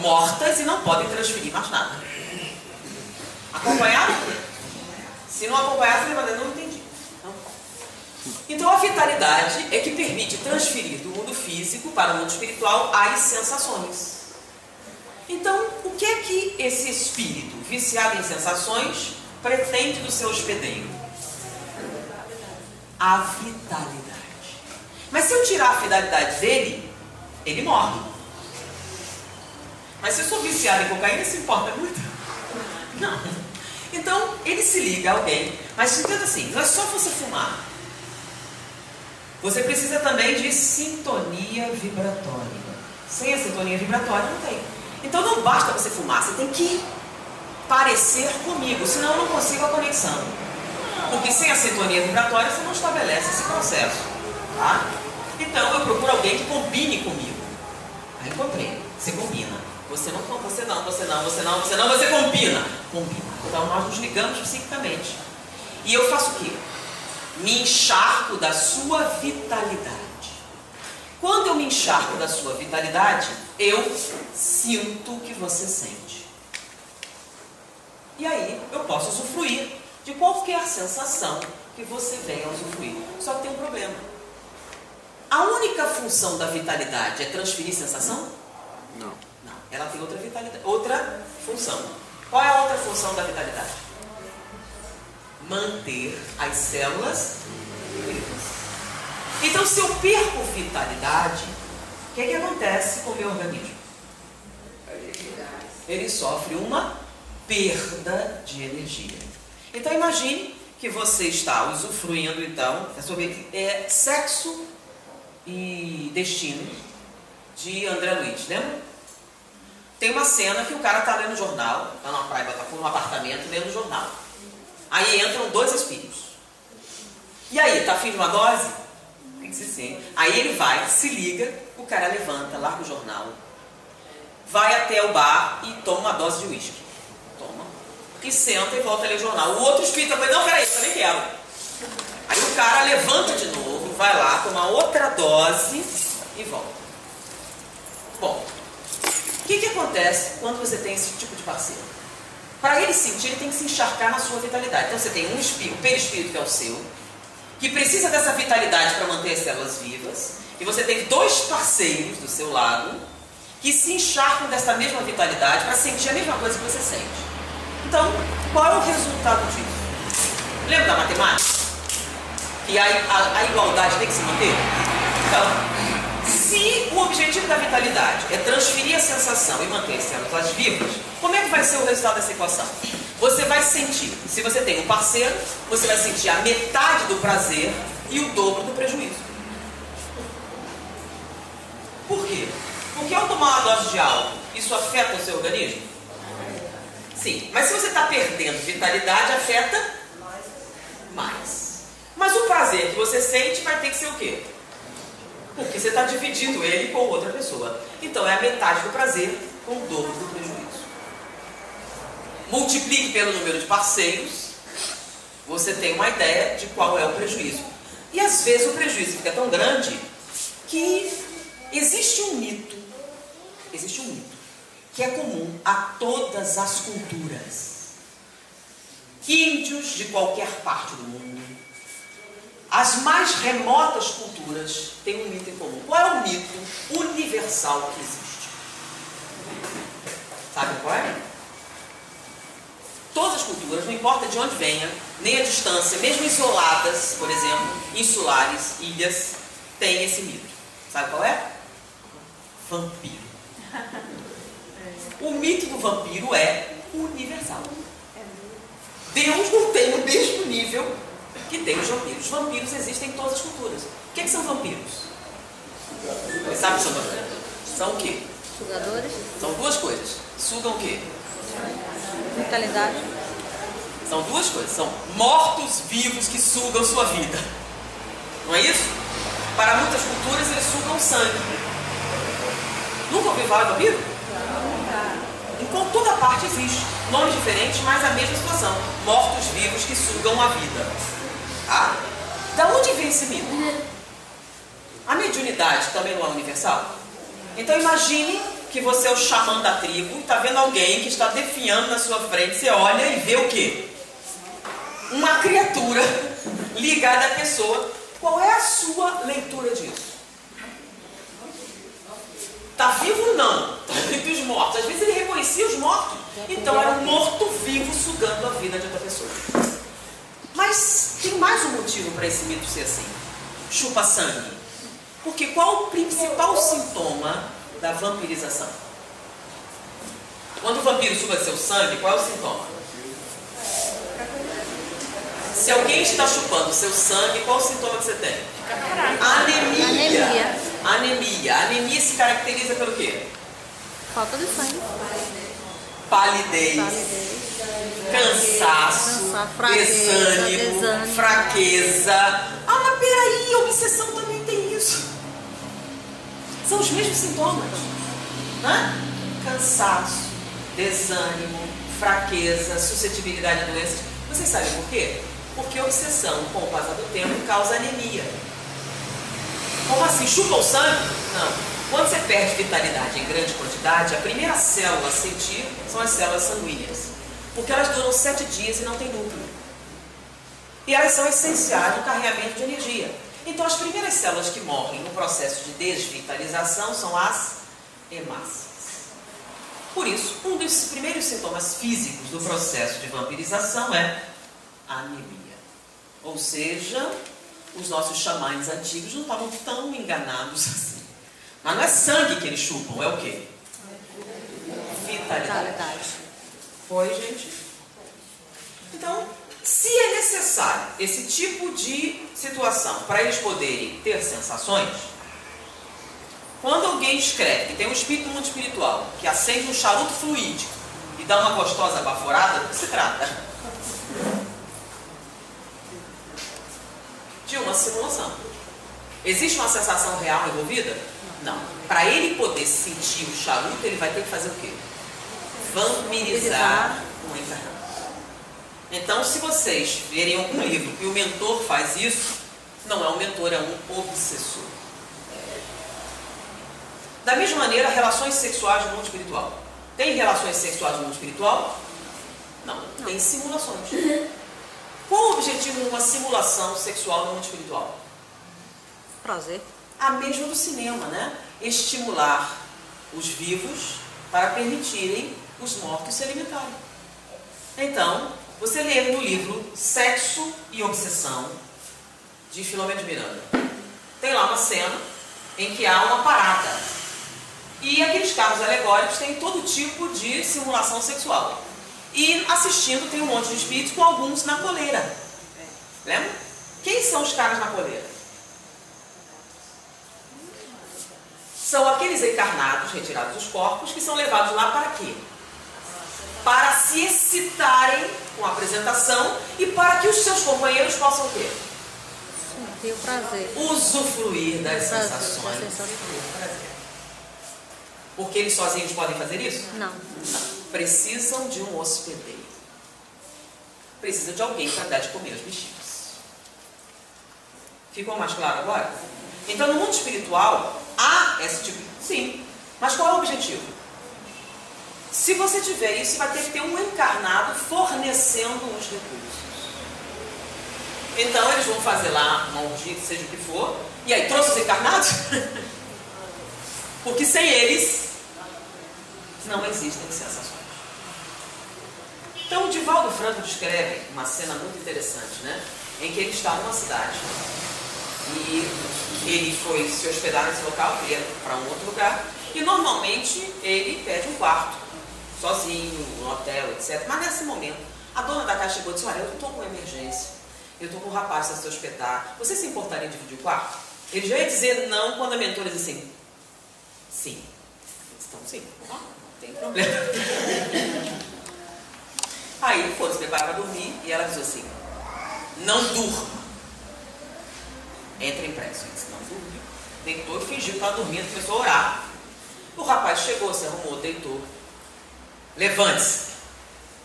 mortas e não podem transferir mais nada. Acompanharam? Se não acompanhar, você vai dizer, não entendi. Não. Então a vitalidade é que permite transferir do mundo físico para o mundo espiritual as sensações. Então, o que é que esse espírito viciado em sensações pretende do seu hospedeiro? A vitalidade. Mas se eu tirar a vitalidade dele, ele morre. Mas se eu sou viciado em cocaína, isso importa muito? Não. Então, ele se liga a alguém. Mas entenda assim, não é só você fumar. Você precisa também de sintonia vibratória. Sem a sintonia vibratória, não tem. Então não basta você fumar, você tem que parecer comigo, senão eu não consigo a conexão. Porque sem a sintonia vibratória você não estabelece esse processo. Tá? Então eu procuro alguém que combine comigo. Aí encontrei, você combina. Você não, você não, você não, você não, você não, você combina. Combina. Então nós nos ligamos psiquicamente. E eu faço o quê? Me encharco da sua vitalidade. Quando eu me encharco da sua vitalidade, eu sinto o que você sente. E aí eu posso usufruir de qualquer sensação que você venha a usufruir. Só que tem um problema. A única função da vitalidade é transferir sensação? Não. Não, ela tem outra vitalidade, outra função. Qual é a outra função da vitalidade? Manter as células vivas. Então, se eu perco vitalidade, o que acontece com o meu organismo? Ele sofre uma perda de energia. Então, imagine que você está usufruindo, então, sobre Sexo e Destino, de André Luiz, lembra? Tem uma cena que o cara está lendo jornal, está numa praia, está num apartamento lendo jornal. Aí entram dois espíritos. E aí, está afim de uma dose? Sim. Aí ele vai, se liga, o cara levanta, larga o jornal, vai até o bar e toma uma dose de uísque. Toma. E senta e volta a ler o jornal. O outro espírito vai, não, peraí, eu também quero. Aí o cara levanta de novo, vai lá, toma outra dose e volta. Bom, o que acontece quando você tem esse tipo de parceiro? Para ele sentir, ele tem que se encharcar na sua vitalidade. Então você tem um espírito, um perispírito que é o seu, que precisa dessa vitalidade para manter as células vivas, e você tem dois parceiros do seu lado que se encharcam dessa mesma vitalidade para sentir a mesma coisa que você sente. Então, qual é o resultado disso? Lembra da matemática? Que a igualdade tem que se manter? Então, se o objetivo da vitalidade é transferir a sensação e manter as células vivas, como é que vai ser o resultado dessa equação? Você vai sentir, se você tem um parceiro, você vai sentir a metade do prazer e o dobro do prejuízo. Por quê? Porque ao tomar uma dose de álcool, isso afeta o seu organismo? Sim, mas se você está perdendo vitalidade, afeta mais. Mas o prazer que você sente vai ter que ser o quê? Porque você está dividindo ele com outra pessoa. Então é a metade do prazer com o dobro do prejuízo. Multiplique pelo número de parceiros você tem uma ideia de qual é o prejuízo. E às vezes o prejuízo fica tão grande que existe um mito que é comum a todas as culturas. Índios de qualquer parte do mundo, as mais remotas culturas têm um mito em comum. Qual é o mito universal que existe? Sabe qual é? Todas as culturas, não importa de onde venha, nem a distância, mesmo isoladas, por exemplo, insulares, ilhas, têm esse mito. Sabe qual é? Vampiro. O mito do vampiro é universal. Deus não tem o mesmo nível que tem os vampiros. Os vampiros existem em todas as culturas. O que são vampiros? Você sabe o que são vampiros? São o quê? Sugadores. São duas coisas. Sugam o quê? Vitalidade. São duas coisas. São mortos-vivos que sugam sua vida. Não é isso? Para muitas culturas eles sugam sangue. Nunca ouviu falar de vampiro? Em toda parte existe. Nomes diferentes, mas a mesma situação. Mortos-vivos que sugam a vida. Ah, da onde vem esse mito? A mediunidade também não é universal? Então imagine que você é o xamã da tribo e está vendo alguém que está definhando na sua frente. Você olha e vê o quê? Uma criatura ligada à pessoa. Qual é a sua leitura disso? Está vivo ou não? Está entre os mortos. Às vezes ele reconhecia os mortos. Então era um morto-vivo sugando a vida de outra pessoa. Mas tem mais um motivo para esse mito ser assim. Chupa sangue. Porque qual o principal sintoma da vampirização? Quando o vampiro suga seu sangue, qual é o sintoma? Se alguém está chupando seu sangue, qual o sintoma que você tem? Anemia. Anemia. A anemia se caracteriza pelo quê? Falta de sangue. Palidez. Cansaço, desânimo, fraqueza. Ah, mas peraí, a obsessão também tem isso. São os mesmos sintomas, né? Cansaço, desânimo, fraqueza, suscetibilidade a doenças. Vocês sabem por quê? Porque a obsessão, com o passar do tempo, causa anemia. Como assim? Chupa o sangue? Não. Quando você perde vitalidade em grande quantidade, a primeira célula a sentir são as células sanguíneas. Porque elas duram 7 dias e não tem núcleo. E elas são essenciais no carregamento de energia. Então as primeiras células que morrem no processo de desvitalização são as hemácias. Por isso, um dos primeiros sintomas físicos do processo de vampirização é anemia. Ou seja, os nossos xamãs antigos não estavam tão enganados assim. Mas não é sangue que eles chupam, é o quê? Vitalidade. Foi, gente? Então, se é necessário esse tipo de situação para eles poderem ter sensações, quando alguém escreve que tem um espírito no mundo espiritual, que acende um charuto fluídico e dá uma gostosa baforada, do que se trata? De uma simulação. Existe uma sensação real envolvida? Não. Para ele poder sentir o charuto, ele vai ter que fazer o quê? Vampirizar o encarnado. Então, se vocês verem algum livro que o mentor faz isso, não é um mentor, é um obsessor. Da mesma maneira, relações sexuais no mundo espiritual. Tem relações sexuais no mundo espiritual? Não. Tem simulações. Qual o objetivo de uma simulação sexual no mundo espiritual? Prazer. A mesma do cinema, né? Estimular os vivos para permitirem os mortos se alimentarem. Então, você lê no livro Sexo e Obsessão, de Filomeno de Miranda. Tem lá uma cena em que há uma parada. E aqueles carros alegóricos têm todo tipo de simulação sexual. E assistindo tem um monte de espíritos com alguns na coleira. Lembra? Quem são os caras na coleira? São aqueles encarnados retirados dos corpos que são levados lá para quê? Para se excitarem com a apresentação e para que os seus companheiros possam o quê? Sentir o prazer. Usufruir das Prazer, sensações. das sensações. Do prazer. Porque eles sozinhos podem fazer isso? Não. Não. Precisam de um hospedeiro. precisa de alguém para dar de comer aos bichinhos. Ficou mais claro agora? Então, no mundo espiritual, há esse tipo de... Sim, mas qual é o objetivo? Se você tiver isso, vai ter que ter um encarnado fornecendo os recursos. Então, eles vão fazer lá uma orgia, seja o que for, e aí trouxe os encarnados? Porque sem eles, não existem sensações. Então, o Divaldo Franco descreve uma cena muito interessante, né? Em que ele está numa cidade e ele foi se hospedar nesse local, ele ia para um outro lugar, e normalmente ele pede um quarto, sozinho, no hotel, etc. Mas nesse momento, a dona da casa chegou e disse: olha, eu estou com emergência, eu estou com um rapaz para se hospedar, você se importaria em dividir o quarto? Ele já ia dizer não quando a mentora disse assim: sim. Então, sim, não tem problema. Aí ele foi se preparar para dormir e ela disse assim: não durma. Entra em prece. Ele disse: não dorme. Deitou e fingiu que estava dormindo, começou a orar. O rapaz chegou, se arrumou, deitou. Levante-se.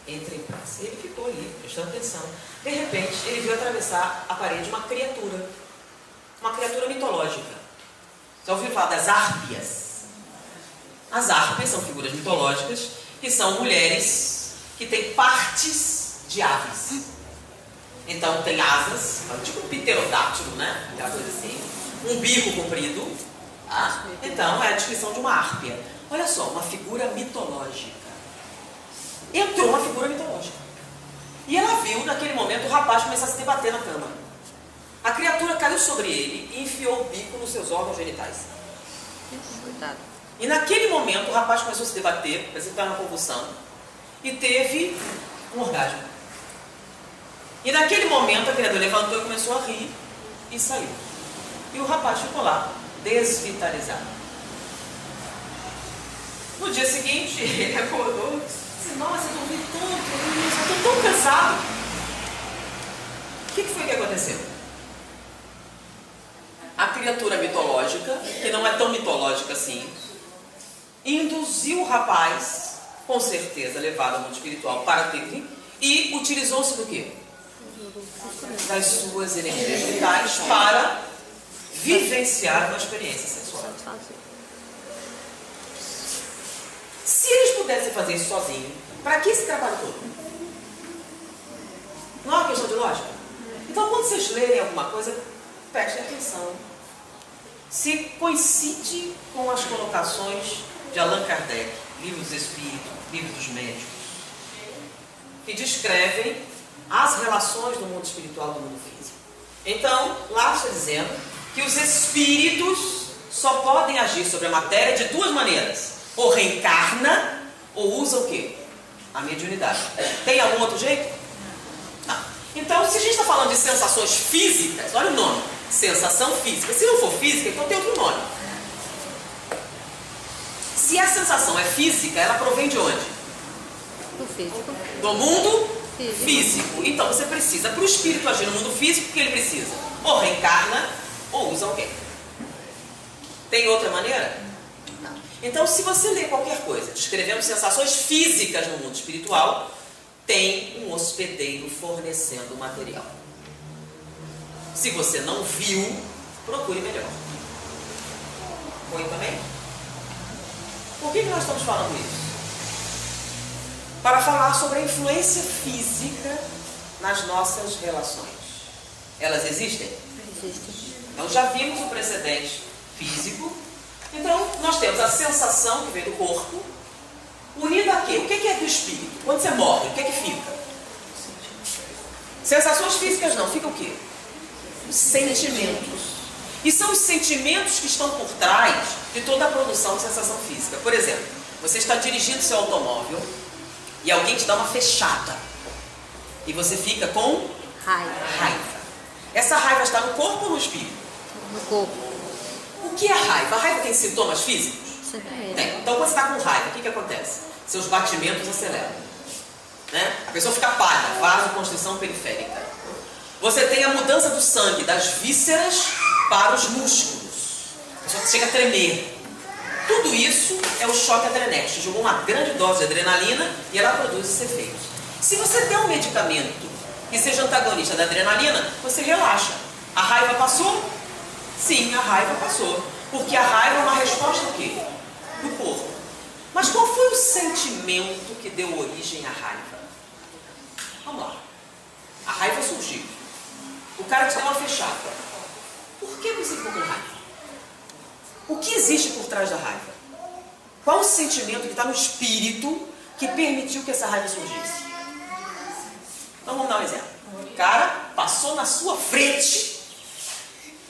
Entra em prece. Ele ficou ali, prestando atenção. De repente, ele viu atravessar a parede uma criatura. Uma criatura mitológica. Já ouviu falar das árpias? As árpias são figuras mitológicas que são mulheres que têm partes de aves. Então tem asas, tipo um pterodátilo, né? Aquela coisa assim. Um bico comprido. Ah, então é a descrição de uma árpia. Olha só, uma figura mitológica. Entrou uma figura mitológica. E ela viu, naquele momento, o rapaz começar a se debater na cama. A criatura caiu sobre ele e enfiou o bico nos seus órgãos genitais. Coitado. E naquele momento o rapaz começou a se debater, parecia que estava numa convulsão, e teve um orgasmo. E naquele momento a criatura levantou e começou a rir e saiu. E o rapaz ficou lá, desvitalizado. No dia seguinte, ele acordou e disse: nossa, eu dormi tanto, eu estou tão cansado. O que foi que aconteceu? A criatura mitológica, que não é tão mitológica assim, induziu o rapaz, com certeza levado ao mundo espiritual para ter, e utilizou-se do quê? Das suas energias vitais para vivenciar uma experiência sexual. Se eles pudessem fazer isso sozinhos, para que esse trabalho todo? Não é uma questão de lógica? Então, quando vocês lerem alguma coisa, prestem atenção. Se coincide com as colocações de Allan Kardec, Livro dos Espíritos, Livro dos Médicos, que descrevem as relações do mundo espiritual e do mundo físico. Então, lá está dizendo que os espíritos só podem agir sobre a matéria de duas maneiras: ou reencarna, ou usa o quê? A mediunidade. Tem algum outro jeito? Não. Então, se a gente está falando de sensações físicas, olha o nome: sensação física. Se não for física, então tem outro nome. Se a sensação é física, ela provém de onde? Do físico. Do mundo físico. Então você precisa, para o espírito agir no mundo físico, o que ele precisa? Ou reencarna, ou usa alguém. Tem outra maneira? Não. Então, se você ler qualquer coisa descrevendo sensações físicas no mundo espiritual, tem um hospedeiro fornecendo o material. Se você não viu, procure melhor. Foi também? Por que nós estamos falando isso? Para falar sobre a influência física nas nossas relações. Elas existem? Existe. Então já vimos o precedente físico. Então nós temos a sensação que vem do corpo, unida a quê? O que é do espírito? Quando você morre, o que fica? Sensações físicas não, fica o quê? Os sentimentos. E são os sentimentos que estão por trás de toda a produção de sensação física. Por exemplo, você está dirigindo seu automóvel e alguém te dá uma fechada. E você fica com raiva. Essa raiva está no corpo ou no espírito? No corpo. O que é a raiva? A raiva tem sintomas físicos? Sempre Tem. Então quando você está com raiva, o que acontece? Seus batimentos aceleram. Né? A pessoa fica pálida, vasoconstrição periférica. Você tem a mudança do sangue, das vísceras para os músculos. A pessoa chega a tremer. Tudo isso é o choque adrenético. Jogou uma grande dose de adrenalina e ela produz esses efeitos. Se você der um medicamento que seja antagonista da adrenalina, você relaxa. A raiva passou? Sim, a raiva passou. Porque a raiva é uma resposta do quê? Do corpo. Mas qual foi o sentimento que deu origem à raiva? Vamos lá. A raiva surgiu. O cara te deu uma fechada. Por que você ficou com raiva? O que existe por trás da raiva? Qual o sentimento que está no espírito que permitiu que essa raiva surgisse? Então vamos dar um exemplo. O cara passou na sua frente.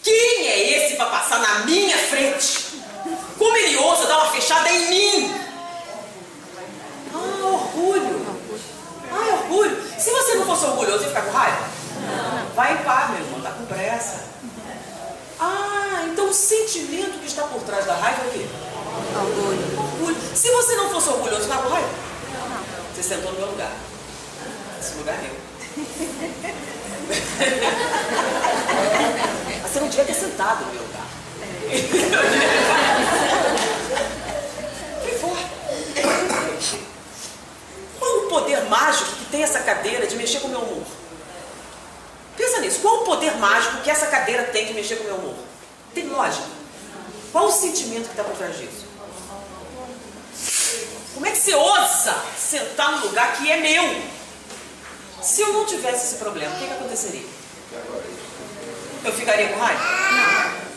Quem é esse para passar na minha frente? Como ele ousa dar uma fechada em mim? Ah, orgulho. Ah, orgulho. Se você não fosse orgulhoso, você ia ficar com raiva? Vai em paz, meu irmão, tá com pressa. Ah, então o sentimento que está por trás da raiva é o quê? Orgulho. Se você não fosse orgulhoso, você ficava com raiva? Você sentou no meu lugar. Esse lugar é meu. Você não devia ter sentado no meu lugar. Que for. Qual o poder mágico que tem essa cadeira de mexer com o meu humor? Pensa nisso. Qual o poder mágico que essa cadeira tem de mexer com o meu humor? Tem lógica. Qual o sentimento que está por trás disso? Como é que você ousa sentar no lugar que é meu? Se eu não tivesse esse problema, o que aconteceria? Eu ficaria com raiva? Não.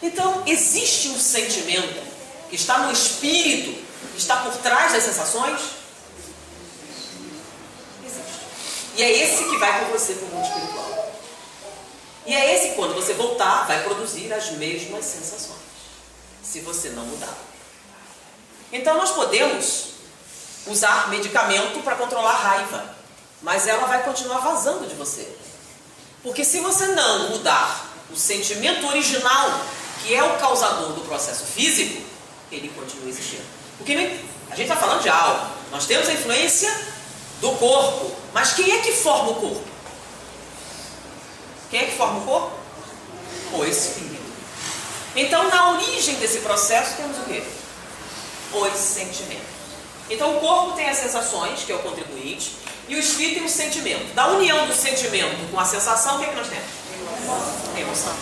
Então, existe um sentimento que está no espírito, que está por trás das sensações? Existe. E é esse que vai com você para o mundo espiritual. E é esse que, quando você voltar, vai produzir as mesmas sensações. Se você não mudar. Então, nós podemos usar medicamento para controlar a raiva, mas ela vai continuar vazando de você. Porque se você não mudar o sentimento original, que é o causador do processo físico, ele continua existindo. Porque a gente está falando de algo. Nós temos a influência do corpo. Mas quem é que forma o corpo? Quem é que forma o corpo? O espírito. Então, na origem desse processo, temos o quê? Os sentimentos. Então, o corpo tem as sensações, que é o contribuinte, e o espírito tem o sentimento. Da união do sentimento com a sensação, o que é que nós temos? Emoção.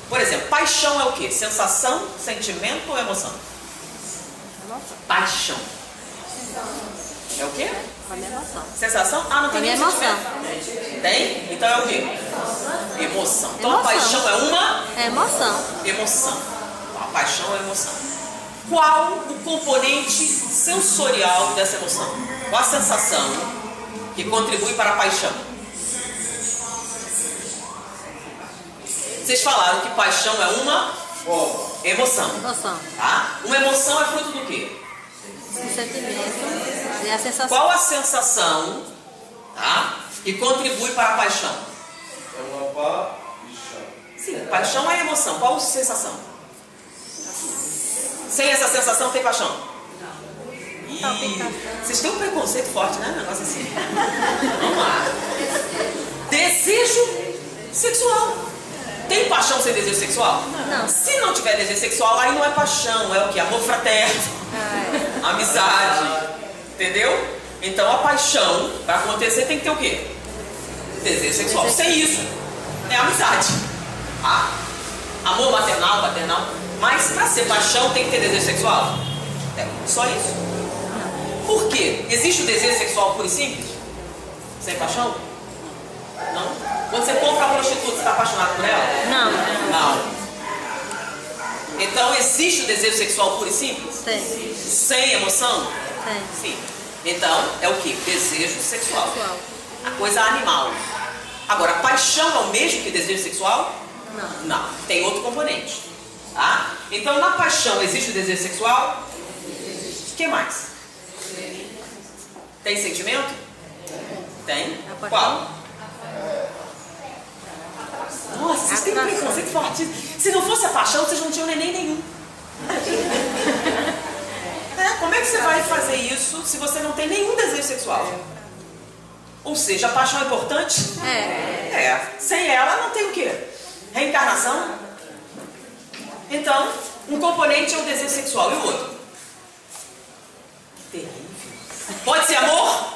Por exemplo, paixão é o quê? Sensação, sentimento ou emoção? Paixão. É o quê? Emoção. Sensação? Ah, não tem nenhum emoção. sentimento. Tem? Então é o quê? Emoção. Então a paixão é uma? É emoção. Emoção. A paixão é emoção. Qual o componente sensorial dessa emoção? Qual a sensação que contribui para a paixão? Vocês falaram que paixão é uma emoção. Emoção. Tá? Uma emoção é fruto do quê? O sentimento e a sensação. Qual a sensação, tá, que contribui para a paixão? É uma paixão. Sim, paixão é emoção. Qual a sensação? Sem essa sensação tem paixão? Vocês têm um preconceito forte, né? Um negócio assim. Vamos lá. Desejo sexual. Tem paixão sem desejo sexual? Não. Se não tiver desejo sexual, aí não é paixão, é o que? Amor fraterno, amizade. Entendeu? Então a paixão, para acontecer, tem que ter o quê? Desejo sexual. Sem isso, é amizade. Tá? Amor maternal, paternal. Mas para ser paixão, tem que ter desejo sexual? É só isso. Por quê? Existe o desejo sexual puro e simples? Sem paixão? Não? Quando você compra uma prostituta, você está apaixonado por ela? Não. Não. Então existe o desejo sexual puro e simples? Tem. Sem emoção? Tem. Sim. Então é o que? Desejo sexual. A coisa animal. Agora, paixão é o mesmo que desejo sexual? Não. Não. Tem outro componente. Tá? Então na paixão existe o desejo sexual? O que mais? Tem sentimento? Tem. Qual? Nossa, vocês têm um preconceito fortíssimo. Se não fosse a paixão, vocês não tinham neném nenhum. Como é que você vai fazer isso se você não tem nenhum desejo sexual? Ou seja, a paixão é importante? Sem ela não tem o quê? Reencarnação? Então, um componente é o desejo sexual e o outro? Terrível. Pode ser amor?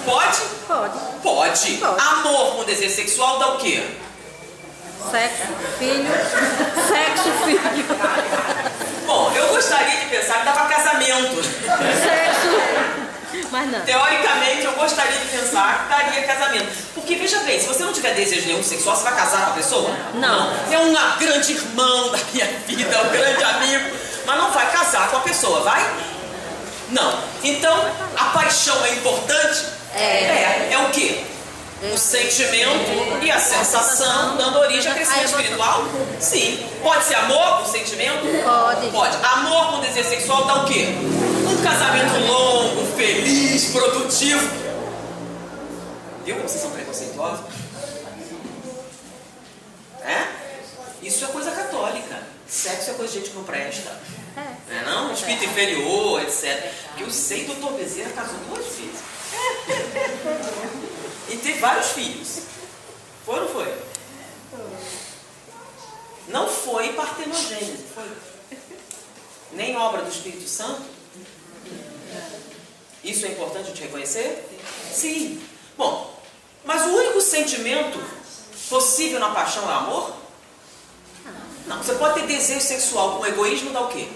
Pode? Pode. Pode. Pode. Amor com desejo sexual dá o quê? Sexo, filho. Sexo, filho. Bom, eu gostaria de pensar que dava casamento. Sexo. Mas não. Teoricamente, eu gostaria de pensar que daria casamento. Porque, veja bem, se você não tiver desejo nenhum sexual, você vai casar com a pessoa? Não. É um grande irmão da minha vida, é um grande amigo, mas não vai casar com a pessoa, vai? Não. Então, a paixão é importante? É o quê? O sentimento e a sensação dando origem a crescimento espiritual? Sim. Pode ser amor com sentimento? Pode. Pode. Amor com desejo sexual dá o quê? Um casamento longo, feliz, produtivo. Viu como vocês são preconceituosos? É? Isso é coisa católica. Sexo é coisa de gente que não presta. Não é não? Espírito inferior, etc. Porque eu sei que o Dr. Bezerra casou 2 vezes. E teve vários filhos. Foi ou não foi? Não foi partenogênese, foi. Nem obra do Espírito Santo. Isso é importante a gente reconhecer? Sim. Bom, mas o único sentimento possível na paixão é amor? Não. Você pode ter desejo sexual com egoísmo, dá o quê?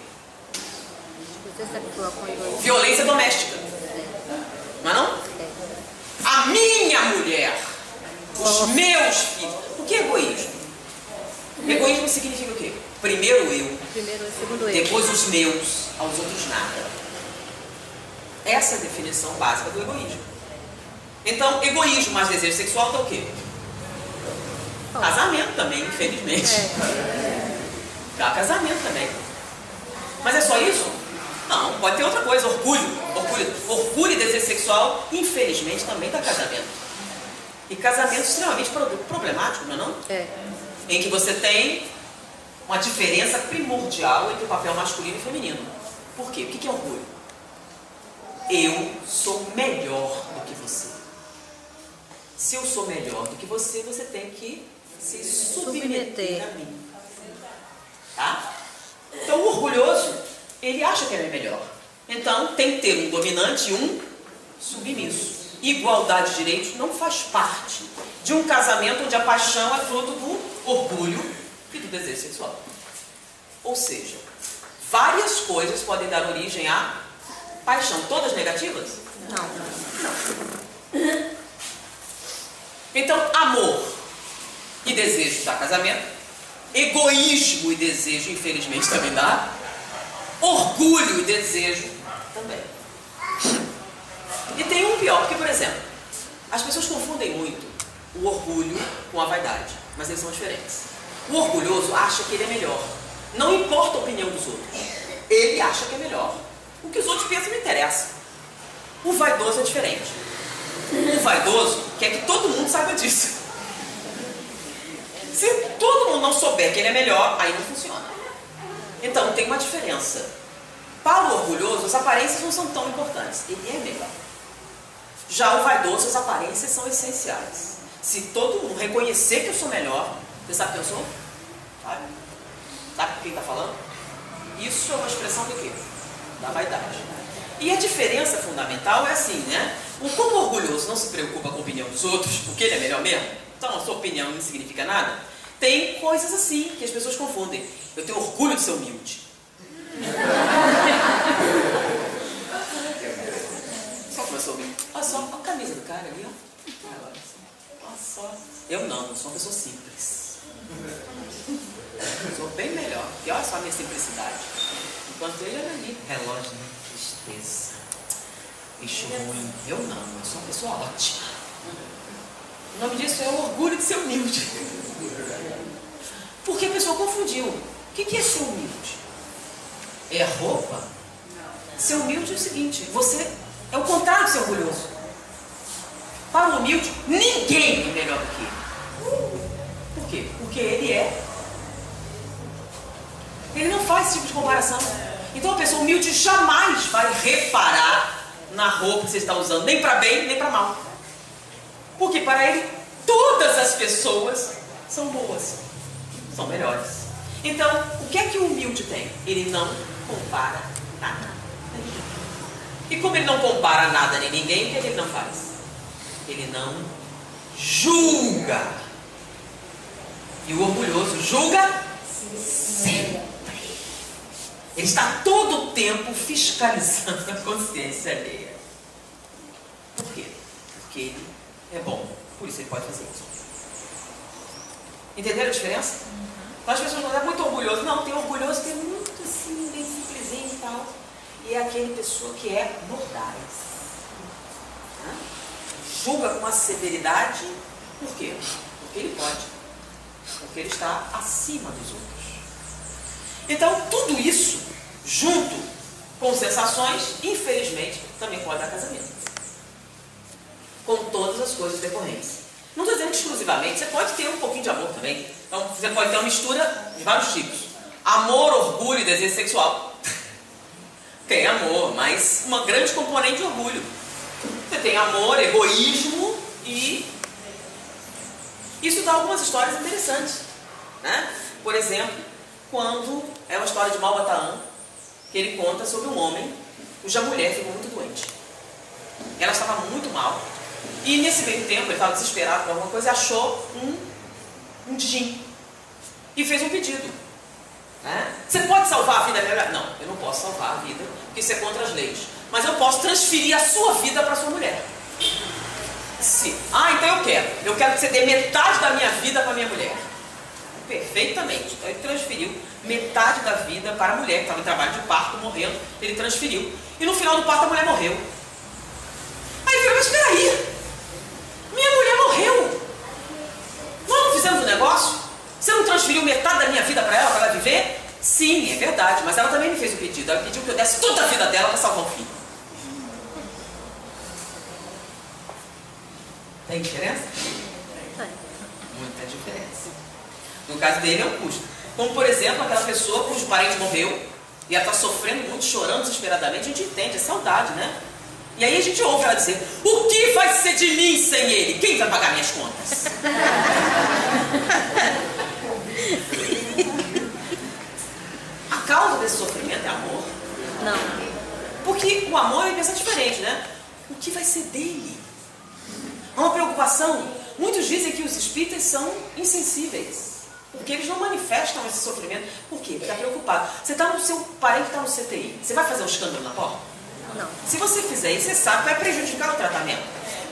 Violência doméstica. Não é não? A minha mulher, os meus filhos. O que é egoísmo? Egoísmo significa o quê? Primeiro eu, Segundo eu. depois os meus, aos outros nada. Essa é a definição básica do egoísmo. Então, egoísmo mais desejo sexual dá o quê? Casamento também, infelizmente. Dá casamento também. Mas é só isso? Não, pode ter outra coisa, orgulho e desejo sexual, infelizmente, também dá casamento. E casamento extremamente problemático, não é não? Em que você tem uma diferença primordial entre o papel masculino e feminino. Por quê? O que é orgulho? Eu sou melhor do que você. Se eu sou melhor do que você, você tem que se submeter a mim. Tá? Então o orgulhoso, ele acha que ele é melhor. Então tem que ter um dominante e um submisso. Igualdade de direitos não faz parte de um casamento onde a paixão é fruto do orgulho e do desejo sexual. Ou seja, várias coisas podem dar origem à paixão. Todas negativas? Não. Então, amor e desejo dá casamento. Egoísmo e desejo, infelizmente, também dá. Orgulho e desejo também. E tem um pior, porque, por exemplo, as pessoas confundem muito o orgulho com a vaidade, mas eles são diferentes. O orgulhoso acha que ele é melhor. Não importa a opinião dos outros. Ele acha que é melhor. O que os outros pensam não interessa. O vaidoso é diferente. O vaidoso quer que todo mundo saiba disso. Se todo mundo não souber que ele é melhor, aí não funciona. Então tem uma diferença. Para o orgulhoso, as aparências não são tão importantes. Ele é melhor. Já o vaidoso, as aparências são essenciais. Se todo mundo reconhecer que eu sou melhor, você sabe quem eu sou? Sabe? Sabe quem está falando? Isso é uma expressão do quê? Da vaidade. E a diferença fundamental é assim, né? Como o orgulhoso não se preocupa com a opinião dos outros, porque ele é melhor mesmo, então a sua opinião não significa nada, tem coisas assim que as pessoas confundem. Eu tenho orgulho de ser humilde. Só começou a ouvir. Olha só a camisa do cara ali, ó. Olha só. Eu não sou uma pessoa simples. Eu sou bem melhor. E olha só a minha simplicidade. Enquanto ele era ali, relógio, né? Tristeza. Bicho ruim. Eu sou uma pessoa ótima. O nome disso é o orgulho de ser humilde. Porque a pessoa confundiu. O que é ser humilde? É roupa? Ser humilde é o seguinte, você é o contrário de ser orgulhoso. Para o humilde, ninguém é melhor do que ele. Por quê? Porque ele é. Ele não faz esse tipo de comparação. Então a pessoa humilde jamais vai reparar na roupa que você está usando, nem para bem, nem para mal. Porque para ele, todas as pessoas são boas, são melhores. Então, o que é que o humilde tem? Ele não compara nada. E como ele não compara nada nem ninguém, o que é que ele não faz? ele não julga. E o orgulhoso julga sempre. Ele está todo o tempo fiscalizando a consciência alheia. Por quê? Porque ele é bom. Por isso ele pode fazer isso. Entenderam a diferença? Então as pessoas não é muito orgulhoso. Não, tem orgulhoso que é muito assim, bem simplesinho e tal. E é aquele pessoa que é mordaz. Julga com uma severidade. Por quê? Porque ele pode. Porque ele está acima dos outros. Então, tudo isso, junto com sensações, infelizmente, também pode dar casamento. Com todas as coisas decorrentes. Não estou dizendo exclusivamente, você pode ter um pouquinho de amor também. Então, você pode ter uma mistura de vários tipos. Amor, orgulho e desejo sexual. Tem amor, mas uma grande componente de orgulho. Você tem amor, egoísmo e... Isso dá algumas histórias interessantes. Né? Por exemplo, quando é uma história de Malbataan, que ele conta sobre um homem cuja mulher ficou muito doente. Ela estava muito mal. E nesse meio tempo, ele estava desesperado por alguma coisa e achou um djinn. E fez um pedido. Né? Você pode salvar a vida dela? Não, eu não posso salvar a vida, porque isso é contra as leis. Mas eu posso transferir a sua vida para a sua mulher. Então eu quero que você dê metade da minha vida para a minha mulher. Perfeitamente. Então ele transferiu metade da vida para a mulher, que estava em trabalho de parto, morrendo. Ele transferiu. E no final do parto a mulher morreu. Aí ele falou, mas espera aí. Minha mulher morreu. Nós não fizemos um negócio? Você não transferiu metade da minha vida para ela viver? Sim, é verdade. Mas ela também me fez um pedido. Ela pediu que eu desse toda a vida dela para salvar o filho. Tem diferença? Tem. Muita diferença. No caso dele é um custo. Como, por exemplo, aquela pessoa cujo parente morreu e ela está sofrendo muito, chorando desesperadamente. A gente entende, é saudade, né? E aí a gente ouve ela dizer, o que vai ser de mim sem ele? Quem vai pagar minhas contas? A causa desse sofrimento é amor. Não. Porque o amor ele pensa diferente, né? O que vai ser dele? Há uma preocupação. Muitos dizem que os espíritas são insensíveis. Porque eles não manifestam esse sofrimento. Por quê? Porque está preocupado. Você está no seu parente está no CTI. Você vai fazer um escândalo na porta? Não. Se você fizer isso, você sabe que vai prejudicar o tratamento.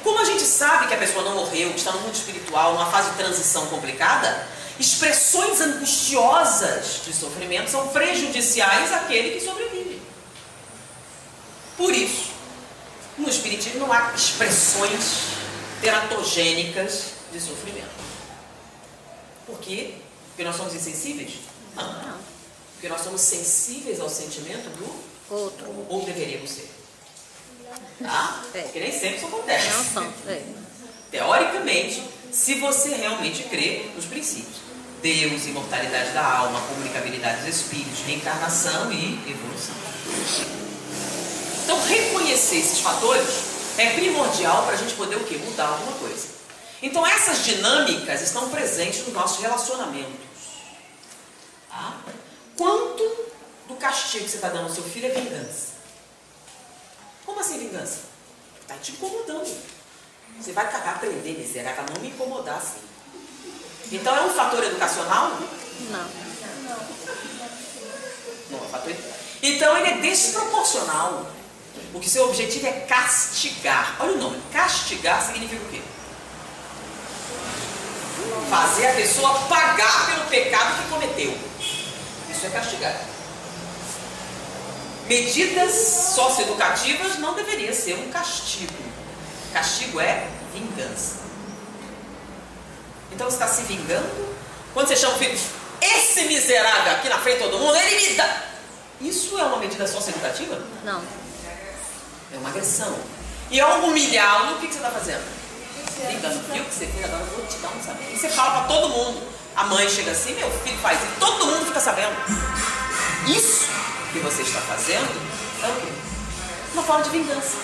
Como a gente sabe que a pessoa não morreu, que está no mundo espiritual, numa fase de transição complicada, expressões angustiosas de sofrimento são prejudiciais àquele que sobrevive. Por isso, no espiritismo não há expressões teratogênicas de sofrimento. Por quê? Porque nós somos insensíveis? Não. Porque nós somos sensíveis ao sentimento do outro. Ou deveríamos ser. Tá? Porque nem sempre isso acontece. Não são. Teoricamente, se você realmente crê nos princípios. Deus, imortalidade da alma, comunicabilidade dos espíritos, reencarnação e evolução. Então, reconhecer esses fatores é primordial para a gente poder o quê? Mudar alguma coisa. Então, essas dinâmicas estão presentes nos nossos relacionamentos. Tá? Quanto do castigo que você está dando ao seu filho é vingança? Como assim vingança? Está te incomodando. Você vai aprender, miserável, a não me incomodar assim. Então, é um fator educacional? Não. Não é um fator educacional. Então, ele é desproporcional. Porque seu objetivo é castigar. Olha o nome. Castigar significa o quê? Fazer a pessoa pagar pelo pecado que cometeu. Isso é castigar. Medidas socioeducativas não deveria ser um castigo. Castigo é vingança. Então você está se vingando. Quando você chama o filho, esse miserável aqui na frente de todo mundo, ele me dá. Isso é uma medida socioeducativa? Não. É uma agressão. E ao humilhá-lo, o que você está fazendo? Vingando. Viu o que você fez? Agora eu vou te dar um saber. E você fala para todo mundo. A mãe chega assim, meu filho faz isso. Todo mundo fica sabendo. Isso que você está fazendo é o quê? Uma forma de vingança.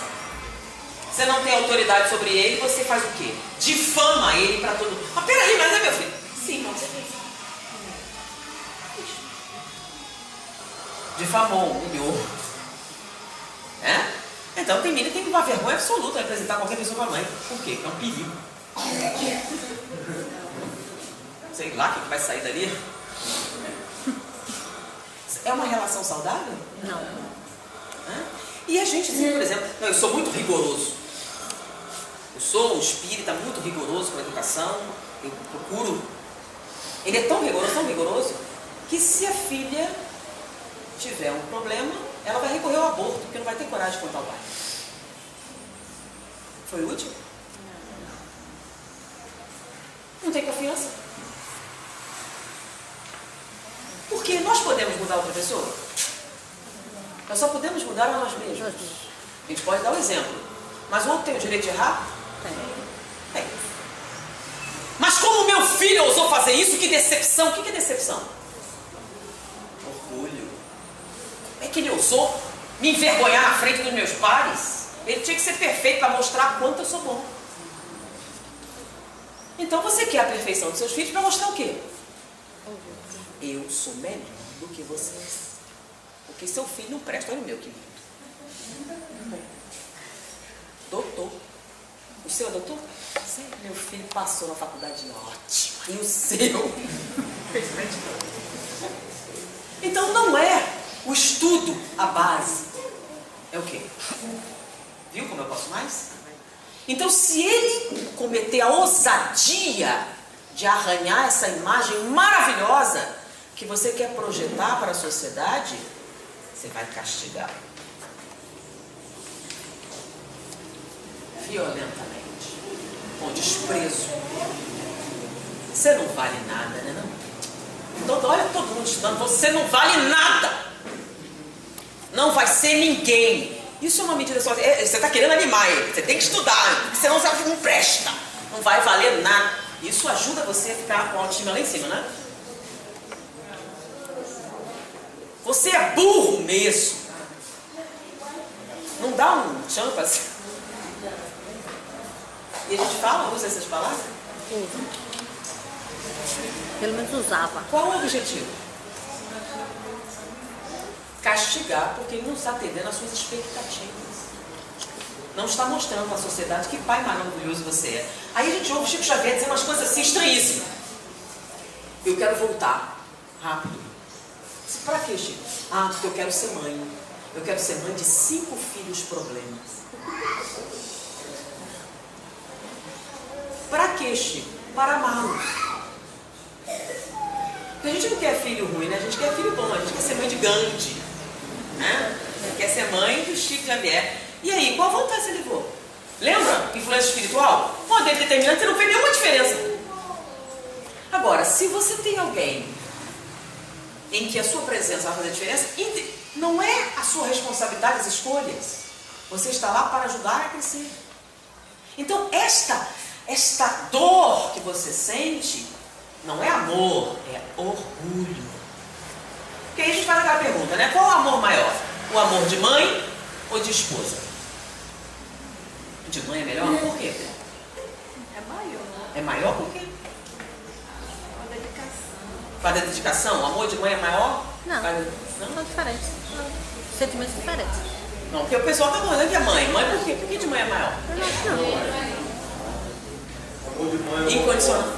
Você não tem autoridade sobre ele, você faz o quê? Difama ele para todo mundo. Ah, peraí, mas é meu filho? Sim, com certeza. Difamou, humilhou. Então tem menina que tem uma vergonha absoluta de apresentar qualquer pessoa para a mãe. Por quê? Porque é um perigo. Sei lá o que vai sair dali. É uma relação saudável? Não. E a gente, assim, por exemplo, eu sou muito rigoroso. Eu sou um espírita muito rigoroso com a educação. Eu procuro. Ele é tão rigoroso, que se a filha tiver um problema, ela vai recorrer ao aborto, porque não vai ter coragem de contar o pai. Foi útil? Não tem confiança. Porque nós podemos mudar outra pessoa. Nós só podemos mudar a nós mesmos. A gente pode dar um exemplo. Mas o outro tem o direito de errar? Tem. Mas como meu filho ousou fazer isso, que decepção. O que é decepção? Orgulho. Como é que ele ousou me envergonhar na frente dos meus pares? Ele tinha que ser perfeito para mostrar quanto eu sou bom. Então você quer a perfeição dos seus filhos para mostrar o quê? Eu sou melhor do que vocês. Porque seu filho não presta. Olha o meu, que lindo. Doutor. O seu é doutor? Sim. Meu filho passou na faculdade ótima. E o seu? Então não é o estudo a base. É o quê? Viu como eu posso mais? Então se ele cometer a ousadia de arranhar essa imagem maravilhosa que você quer projetar para a sociedade, você vai castigar violentamente, com desprezo. Você não vale nada, né? Não? Olha todo mundo estudando, você não vale nada. Não vai ser ninguém. Isso é uma medida só. Você está querendo animar ele. Você tem que estudar, porque senão você não presta. Não vai valer nada. Isso ajuda você a ficar com a autoestima lá em cima, né? Você é burro mesmo. Não dá um champa assim. E a gente fala, usa essas palavras? Pelo menos usava. Qual o objetivo? Castigar, porque ele não está atendendo às suas expectativas. Não está mostrando para a sociedade que pai maravilhoso você é. Aí a gente ouve o Chico Xavier dizer umas coisas assim estranhíssimas. Eu quero voltar rápido. Para quê, Chico? Ah, porque eu quero ser mãe. Eu quero ser mãe de 5 filhos problemas. Para quê, Chico? Para amá-los. Porque a gente não quer filho ruim, né? A gente quer filho bom. A gente quer ser mãe de Gandhi, né? Quer ser mãe do Chico Xavier. E aí, qual vontade você levou? Lembra? Influência espiritual? Quando ele determinante, você não fez nenhuma diferença. Agora, se você tem alguém em que a sua presença vai fazer diferença, não é a sua responsabilidade as escolhas. Você está lá para ajudar a crescer. Então, esta dor que você sente não é amor, é orgulho. Porque aí a gente faz aquela pergunta, né? Qual é o amor maior? O amor de mãe ou de esposa? De mãe é melhor? Por quê? É maior. É maior por quê? A dedicação. Por causa da dedicação? O amor de mãe é maior? Não. Não? São diferentes. Sentimentos diferentes. Não, porque o pessoal está falando que é mãe. Mãe por quê? Por que de mãe é maior? Eu não acho não. Amor de mãe é Incondicional.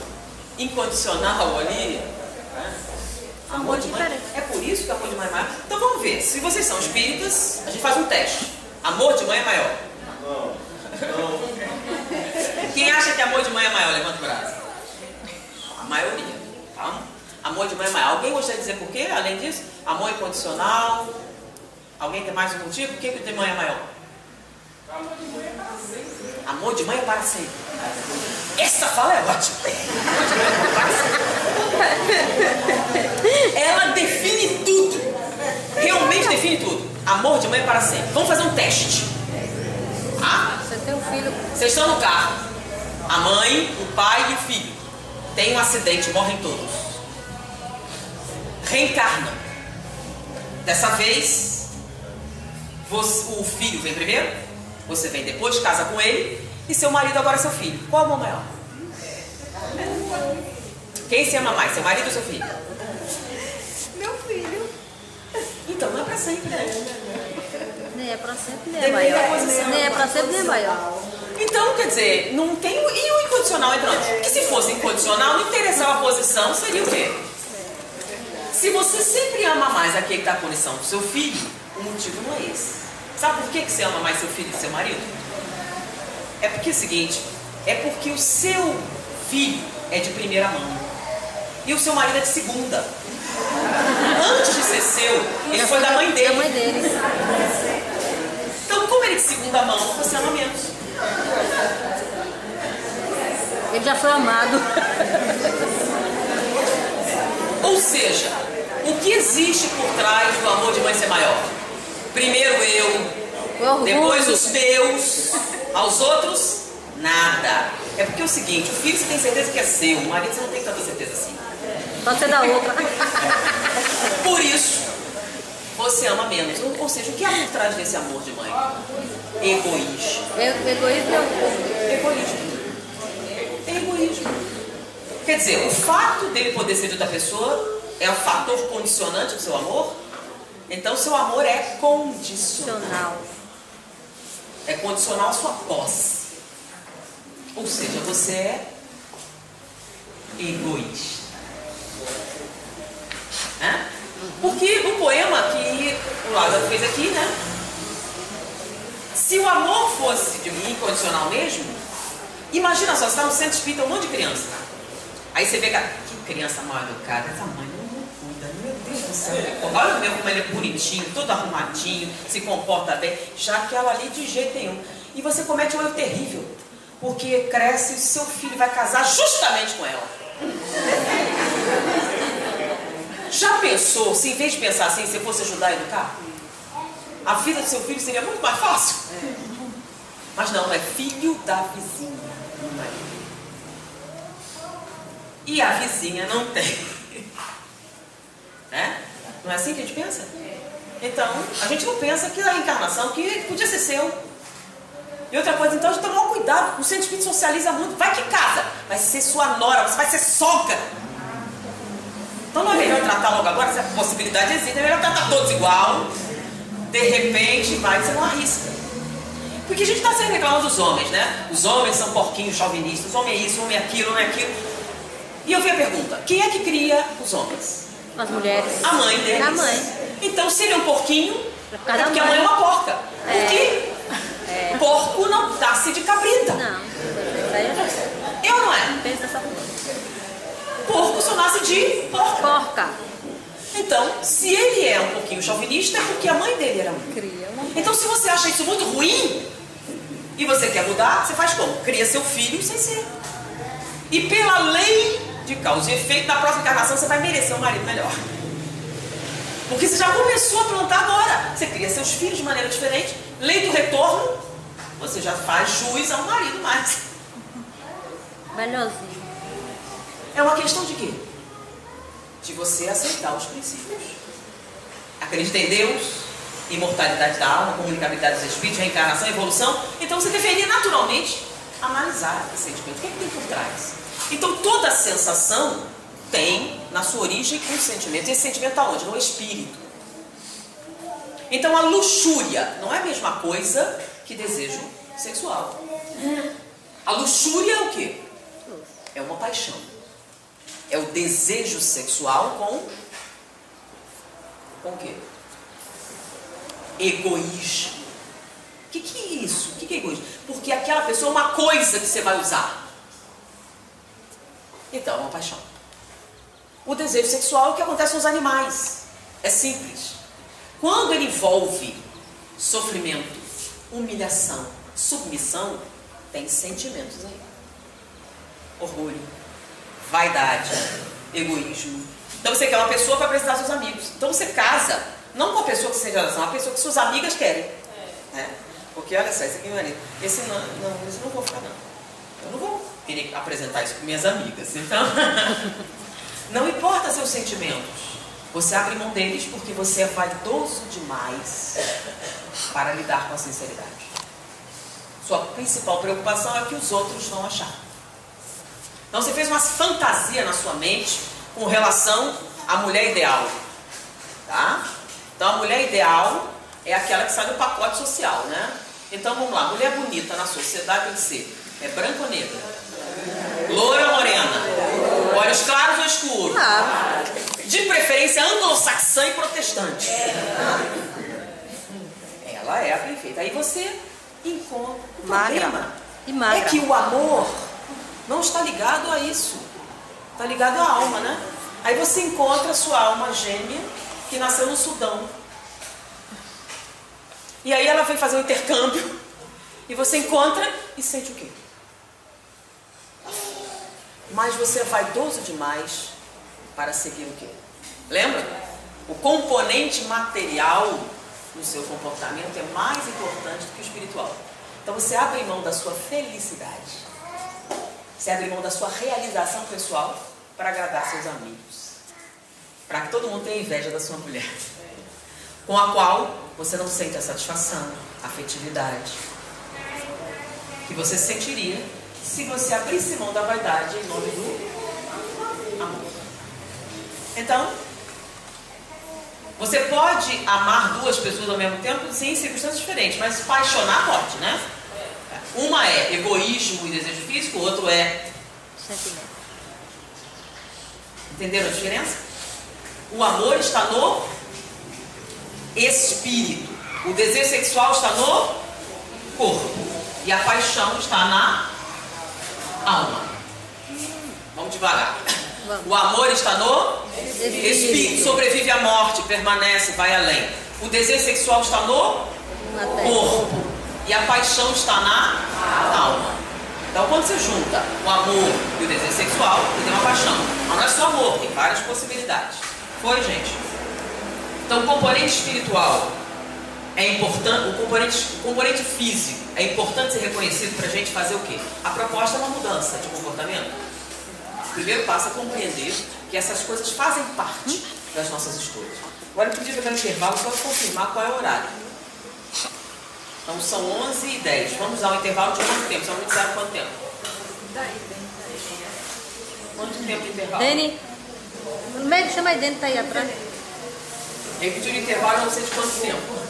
Incondicional ali. Né? Amor de mãe. diferente. É por isso que o amor de mãe é maior. Então vamos ver. Se vocês são espíritas, a gente faz um teste. Amor de mãe é maior. Não. Quem acha que amor de mãe é maior? Levanta o braço. A maioria. Tá? Amor de mãe é maior. Alguém gostaria de dizer por quê? Além disso, amor incondicional. Alguém tem mais um motivo? Por que de mãe é maior? Amor de mãe é para sempre. Essa fala é ótima. Amor de mãe é para sempre. Ela define tudo. Realmente define tudo. Amor de mãe é para sempre. Vamos fazer um teste. Ah? Você tem um filho. Vocês estão no carro. A mãe, o pai e o filho. Tem um acidente, morrem todos. Reencarnam. Dessa vez, o filho vem primeiro, você vem depois, casa com ele, e seu marido agora é seu filho. Qual é o amor maior? Quem se ama mais, seu marido ou seu filho? Meu filho. Então não é pra sempre, né? Nem é pra sempre, nem é Depende da maior. posição. Nem é pra sempre, nem é maior. Então, quer dizer, não tem. E o incondicional entrando? Porque se fosse incondicional, não interessava a posição, seria o quê? Se você sempre ama mais aquele que está na condição do seu filho, o motivo não é esse. Sabe por que você ama mais seu filho e seu marido? É porque é o seguinte, é porque o seu filho é de primeira mão e o seu marido é de segunda. Antes de ser seu, ele foi da mãe dele. Da mãe dele. Então, como ele é de segunda mão, você ama menos. Ele já foi amado. Ou seja, o que existe por trás do amor de mãe ser maior? Primeiro O eu, orgulho. depois os meus, aos outros, nada. É porque é o seguinte, o filho você tem certeza que é seu, o marido você não tem tanta certeza assim. Pode ser da outra. Por isso, você ama menos. Ou seja, o que há por trás desse amor de mãe? Egoísmo. Egoísmo é orgulho. Egoísmo. É egoísmo. Quer dizer, o fato dele poder ser de outra pessoa é um fator condicionante do seu amor. Então, seu amor é condicional. É condicional à sua posse. Ou seja, você é egoísta. Porque o poema que o Lázaro fez aqui, né? Se o amor fosse de mim incondicional mesmo, imagina só, você está no centro espírita, um monte de criança. Aí você vê que criança mal educada, essa mãe não cuida, meu Deus do céu. Olha o meu como ele é bonitinho, todo arrumadinho, se comporta bem, já aquela ali de jeito nenhum. E você comete um erro terrível, porque cresce e seu filho vai casar justamente com ela. Já pensou, se em vez de pensar assim, você fosse ajudar a educar? A vida do seu filho seria muito mais fácil. Mas não, é filho da vizinha. Não é. E a vizinha não tem. Né? Não é assim que a gente pensa? Então, a gente não pensa que a reencarnação que podia ser seu. E outra coisa, então, a gente tem que tomar cuidado. O centro espírita socializa muito. Vai que casa. Vai ser sua nora, você vai ser sogra. Então não é melhor tratar logo agora, se a possibilidade existe, é melhor tratar todos igual. De repente, vai, você não arrisca. Porque a gente está sempre reclamando dos homens, né? Os homens são porquinhos chauvinistas, os homens é isso, o homem é aquilo, o homem é aquilo. E eu vi a pergunta, quem é que cria os homens? As mulheres. A mãe deles. A mãe. Então, se ele é um porquinho, é Cada porque a mãe é uma porca. É. Porque porco não nasce de cabrita. Não. Isso aí Eu não é. penso dessa forma. Porco só nasce de porca. Porca. Então, se ele é um pouquinho chauvinista, é porque a mãe dele era uma. Cria uma. Então, se você acha isso muito ruim e você quer mudar, você faz como? Cria seu filho sem ser. E pela lei de causa e efeito, na próxima encarnação você vai merecer um marido melhor. Porque você já começou a plantar agora. Você cria seus filhos de maneira diferente. Lei do retorno, você já faz jus a um marido mais. Melhorzinho. É uma questão de quê? De você aceitar os princípios. Acredita em Deus, imortalidade da alma, comunicabilidade dos espíritos, reencarnação, evolução. Então você deveria naturalmente analisar esse sentimento. O que é que tem por trás? Então toda sensação tem na sua origem um sentimento. E esse sentimento está onde? No espírito. Então a luxúria não é a mesma coisa que desejo sexual. A luxúria é o quê? É uma paixão. É o desejo sexual com o quê? Egoísmo. O que é isso? O que é egoísmo? Porque aquela pessoa é uma coisa que você vai usar. Então, é uma paixão. O desejo sexual é o que acontece com os animais. É simples. Quando ele envolve sofrimento, humilhação, submissão, tem sentimentos aí. Orgulho, vaidade, egoísmo. Então você quer uma pessoa para apresentar aos seus amigos. Então você casa, não com a pessoa que você tem relação, uma pessoa que suas amigas querem. Né? Porque olha só, esse aqui é meu marido. Esse não vou ficar não. Eu não vou querer apresentar isso com minhas amigas. Então, não importa seus sentimentos. Você abre mão deles porque você é vaidoso demais para lidar com a sinceridade. Sua principal preocupação é que os outros vão achar. Então você fez uma fantasia na sua mente com relação à mulher ideal. Tá? Então a mulher ideal é aquela que sai do pacote social, né? Então vamos lá, mulher bonita na sociedade tem que ser branca ou negra? Loira ou morena? Olhos claros ou escuros? De preferência anglo-saxã e protestante. Ela é a perfeita. Aí você encontra o problema. E magra. É que o amor não está ligado a isso. Está ligado à alma, né? Aí você encontra a sua alma gêmea que nasceu no Sudão. E aí ela vem fazer um intercâmbio. E você encontra e sente o quê? Mas você é vaidoso demais para seguir o quê? Lembra? O componente material no seu comportamento é mais importante do que o espiritual. Então você abre mão da sua felicidade. Você abre mão da sua realização pessoal para agradar seus amigos. Para que todo mundo tenha inveja da sua mulher. Com a qual você não sente a satisfação, a afetividade que você sentiria se você abrisse mão da vaidade em nome do amor. Então, você pode amar duas pessoas ao mesmo tempo, sim, em circunstâncias diferentes, mas apaixonar pode, né? Uma é egoísmo e desejo físico, o outro é Sentimento. Entenderam a diferença? O amor está no espírito, o desejo sexual está no corpo e a paixão está na alma. Vamos devagar. Vamos. O amor está no espírito, sobrevive à morte, permanece, vai além. O desejo sexual está no corpo e a paixão está na alma. Então quando você junta o amor e o desejo sexual, você tem uma paixão. Mas não é só amor, tem várias possibilidades. Foi, gente? Então o componente espiritual é importante, o componente físico é importante ser reconhecido para a gente fazer o quê? A proposta é uma mudança de comportamento. O primeiro passo é compreender que essas coisas fazem parte das nossas escolhas. Agora eu podia pegar no intervalo só para confirmar qual é o horário. Então são 11h10. Vamos usar um intervalo de quanto tempo? Só me disseram quanto tempo? Quanto tempo de intervalo? Dani, no meio chama a Dani, tá aí atrás. Ele pediu um intervalo, não sei de quanto tempo.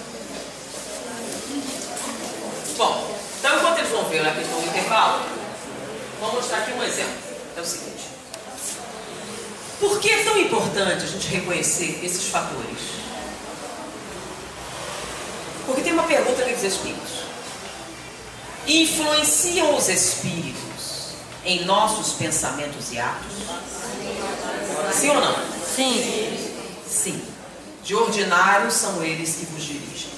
Bom, então enquanto eles vão ver a questão do intervalo, vou mostrar aqui um exemplo. É o seguinte. Por que é tão importante a gente reconhecer esses fatores? Porque tem uma pergunta aqui dos espíritos. Influenciam os espíritos em nossos pensamentos e atos? Sim ou não? Sim. Sim. De ordinário são eles que vos dirigem.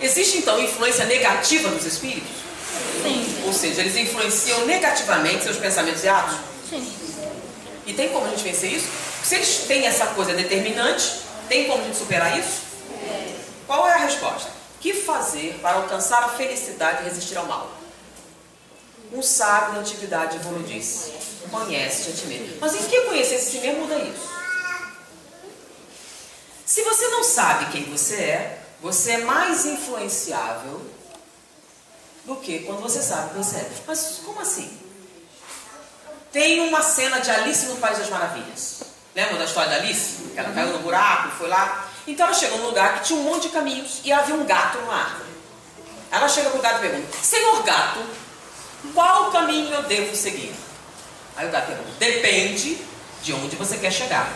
Existe então influência negativa dos espíritos? Sim. Ou seja, eles influenciam negativamente seus pensamentos e atos? Sim. E tem como a gente vencer isso? Se eles têm essa coisa determinante, tem como a gente superar isso? Qual é a resposta? O que fazer para alcançar a felicidade e resistir ao mal? Um sábio da antiguidade vos disse: conhece-te a ti mesmo. Mas em que conhecer-se a si mesmo muda isso? Se você não sabe quem você é mais influenciável do que quando você sabe quem você é. Mas como assim? Tem uma cena de Alice no País das Maravilhas. Lembra da história da Alice? Ela caiu no buraco, foi lá. Então ela chegou num lugar que tinha um monte de caminhos e havia um gato numa árvore. Ela chega pro gato e pergunta: Senhor gato, qual caminho eu devo seguir? Aí o gato pergunta: depende de onde você quer chegar.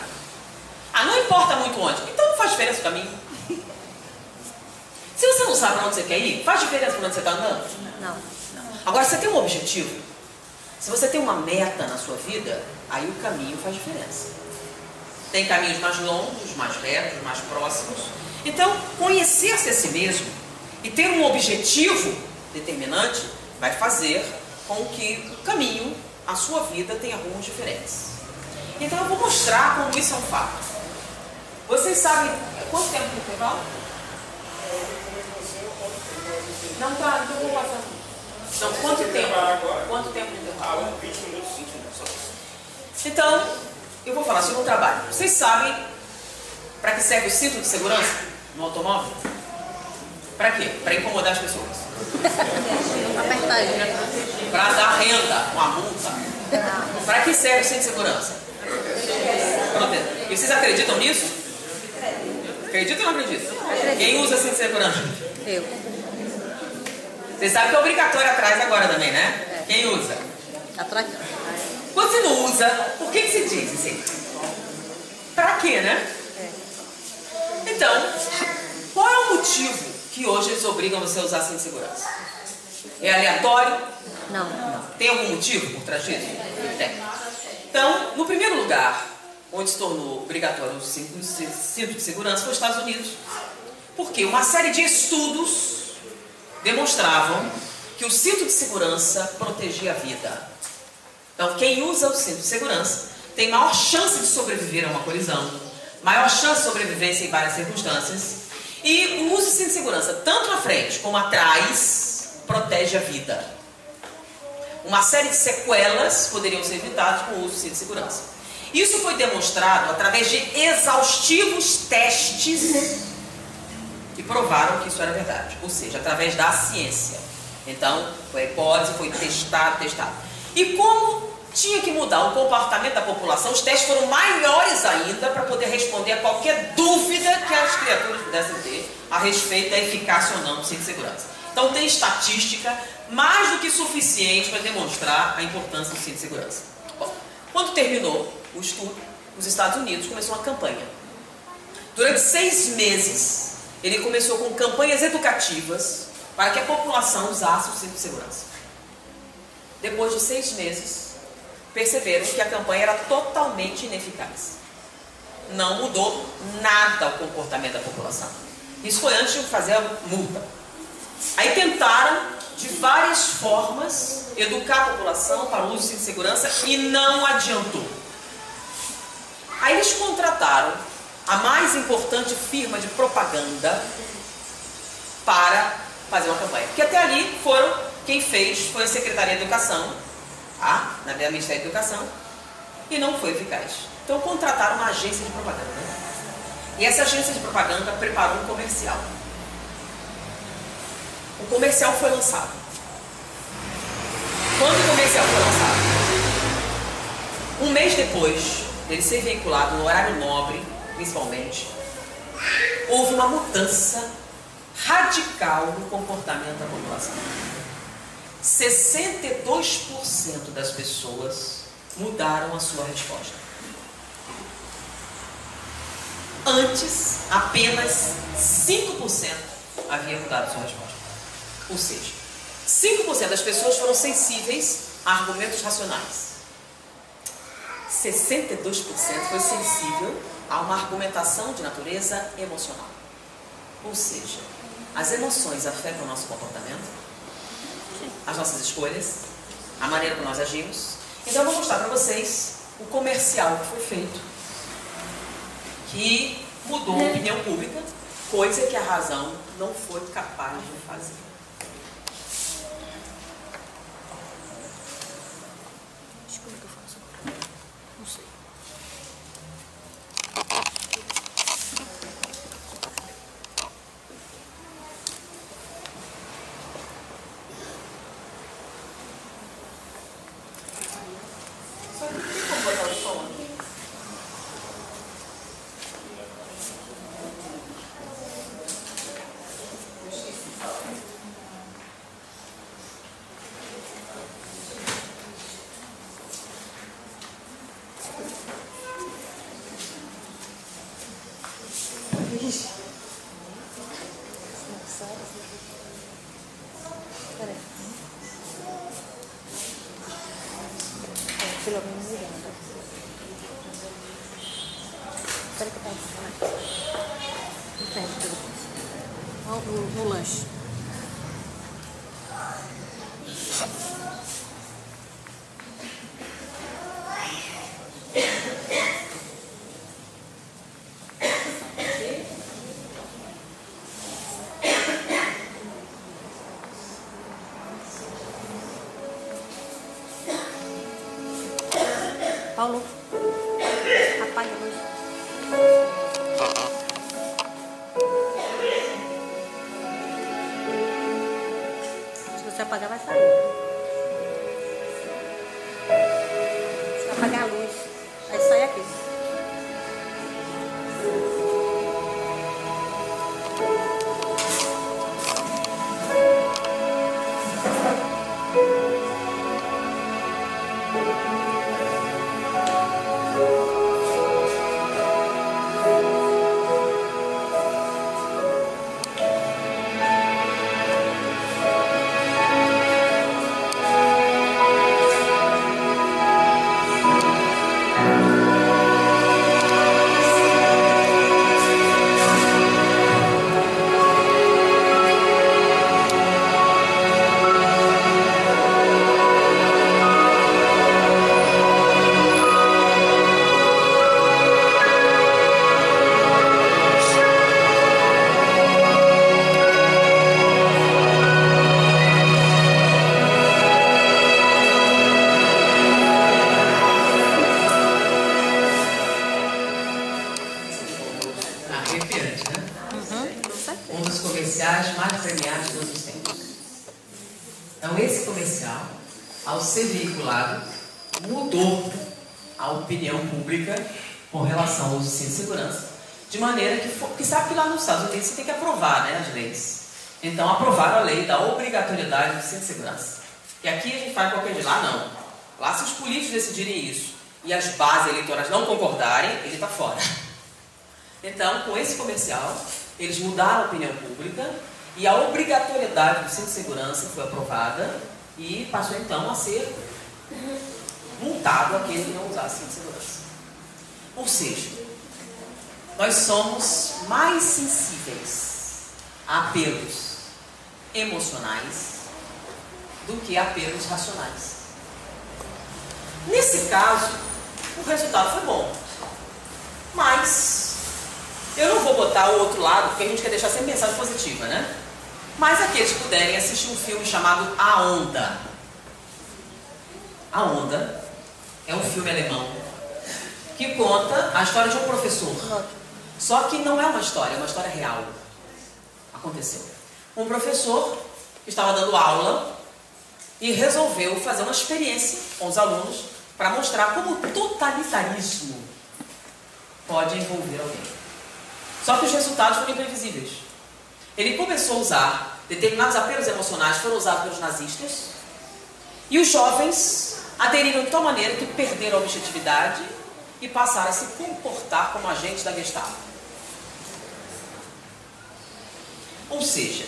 Ah, não importa muito onde. Então não faz diferença o caminho. Se você não sabe para onde você quer ir, faz diferença para onde você está andando? Não. Agora, você tem um objetivo. Se você tem uma meta na sua vida, aí o caminho faz diferença. Tem caminhos mais longos, mais retos, mais próximos. Então, conhecer-se a si mesmo e ter um objetivo determinante vai fazer com que o caminho, a sua vida, tenha rumos diferentes. Então, eu vou mostrar como isso é um fato. Vocês sabem quanto tempo de intervalo? Não, tá, então vou passar. Não, quanto tempo? Quanto tempo de intervalo? 20 minutos, 5 minutos. Então, eu vou falar sobre o trabalho. Vocês sabem para que serve o cinto de segurança no automóvel? Para quê? Para incomodar as pessoas. Apertadinho, né? Para dar renda, uma multa. Para que serve o cinto de segurança? E vocês acreditam nisso? Acredita ou não acredita? Acredito. Quem usa cinto de segurança? Eu. Você sabe que é obrigatório atrás agora também, né? Quem usa? Atrás. Quando você não usa, por que se diz assim? Pra quê, né? Então, qual é o motivo que hoje eles obrigam você a usar cinto de segurança? É aleatório? Não. Tem algum motivo por trás disso? Tem. Então, no primeiro lugar, onde se tornou obrigatório o cinto de segurança foi os Estados Unidos. Porque uma série de estudos demonstravam que o cinto de segurança protegia a vida. Então, quem usa o cinto de segurança tem maior chance de sobreviver a uma colisão, maior chance de sobrevivência em várias circunstâncias. E o uso de cinto de segurança, tanto na frente como atrás, protege a vida. Uma série de sequelas poderiam ser evitadas com o uso do cinto de segurança. Isso foi demonstrado através de exaustivos testes que provaram que isso era verdade. Ou seja, através da ciência. Então, a hipótese foi testado. E como tinha que mudar o comportamento da população, os testes foram maiores ainda para poder responder a qualquer dúvida que as criaturas pudessem ter a respeito da eficácia ou não do cinto de segurança. Então tem estatística mais do que suficiente para demonstrar a importância do cinto de segurança. Bom, quando terminou o estudo, os Estados Unidos começou uma campanha. Durante 6 meses, ele começou com campanhas educativas para que a população usasse o cinto de segurança. Depois de 6 meses, perceberam que a campanha era totalmente ineficaz. Não mudou nada o comportamento da população. Isso foi antes de fazer a multa. Aí tentaram, de várias formas, educar a população para o uso do cinto de segurança e não adiantou. Aí eles contrataram a mais importante firma de propaganda para fazer uma campanha. Porque até ali quem fez foi a Secretaria de Educação, na Ministério da Educação, e não foi eficaz. Então contrataram uma agência de propaganda. E essa agência de propaganda preparou um comercial. O comercial foi lançado. Quando o comercial foi lançado? Um mês depois dele ser veiculado no horário nobre, principalmente, houve uma mudança radical no comportamento da população. 62% das pessoas mudaram a sua resposta. Antes, apenas 5% havia mudado a sua resposta. Ou seja, 5% das pessoas foram sensíveis a argumentos racionais. 62% foi sensível a uma argumentação de natureza emocional. Ou seja, as emoções afetam o nosso comportamento, as nossas escolhas, a maneira como nós agimos. Então eu vou mostrar para vocês o comercial que foi feito, que mudou a opinião pública, coisa que a razão não foi capaz de fazer. Como que eu faço agora? Não sei. Só que tem como botar o som aqui? Peraí. Pelo menos mirando. Espera que eu pego aqui. Não tem tudo. No lanche. Paulo, apaga a luz. Se você apagar, vai sair. Se apagar a luz, aí sai aqui. Então esse comercial, ao ser veiculado, mudou a opinião pública com relação ao uso do cinto de segurança, de maneira que, porque sabe que lá nos Estados Unidos você tem que aprovar, né, as leis. Então aprovaram a lei da obrigatoriedade do cinto de segurança. E aqui a gente faz qualquer dia, lá não. Lá se os políticos decidirem isso e as bases eleitorais não concordarem, ele está fora. Então, com esse comercial, eles mudaram a opinião pública e a obrigatoriedade do cinto de segurança foi aprovada e passou então a ser multado aquele que não usasse cinto de segurança. Ou seja, nós somos mais sensíveis a apelos emocionais do que a apelos racionais. Nesse caso, o resultado foi bom. Mas eu não vou botar o outro lado, porque a gente quer deixar sempre mensagem positiva, né? Mas aqueles que puderem assistir um filme chamado A Onda. A Onda é um filme alemão que conta a história de um professor. Só que não é uma história, é uma história real. Aconteceu. Um professor que estava dando aula e resolveu fazer uma experiência com os alunos para mostrar como o totalitarismo pode envolver alguém. Só que os resultados foram imprevisíveis. Ele começou a usar determinados apelos emocionais, foram usados pelos nazistas, e os jovens aderiram de tal maneira que perderam a objetividade e passaram a se comportar como agentes da Gestapo. Ou seja,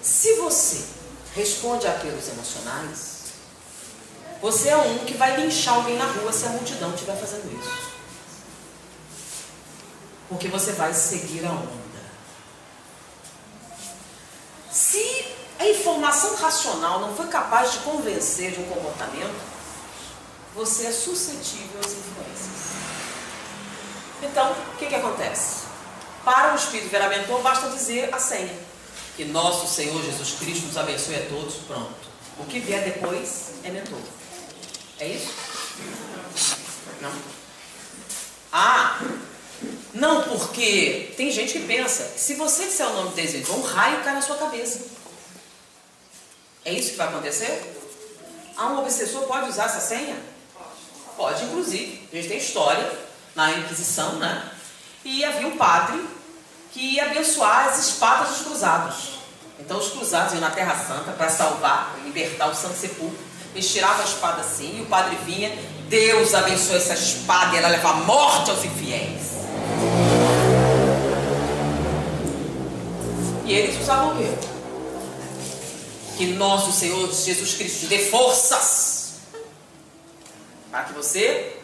se você responde a apelos emocionais, você é um que vai linchar alguém na rua se a multidão estiver fazendo isso. Porque você vai seguir a onda. Se a informação racional não foi capaz de convencer de um comportamento, você é suscetível às influências. Então, o que acontece? Para o Espírito virar mentor, basta dizer a senha. Que nosso Senhor Jesus Cristo nos abençoe a todos, pronto. O que vier depois é mentor. É isso? Não? Ah, não, porque tem gente que pensa que se você disser o nome de Deus, um raio cai na sua cabeça. É isso que vai acontecer? Um obsessor pode usar essa senha? Pode, inclusive. A gente tem história na Inquisição, né? E havia um padre que ia abençoar as espadas dos cruzados. Então os cruzados iam na Terra Santa para salvar, libertar o Santo Sepulcro. Eles tiravam a espada assim e o padre vinha, Deus abençoe essa espada e ela leva a morte aos infiéis. E eles usavam o quê? Que nosso Senhor Jesus Cristo te dê forças para que você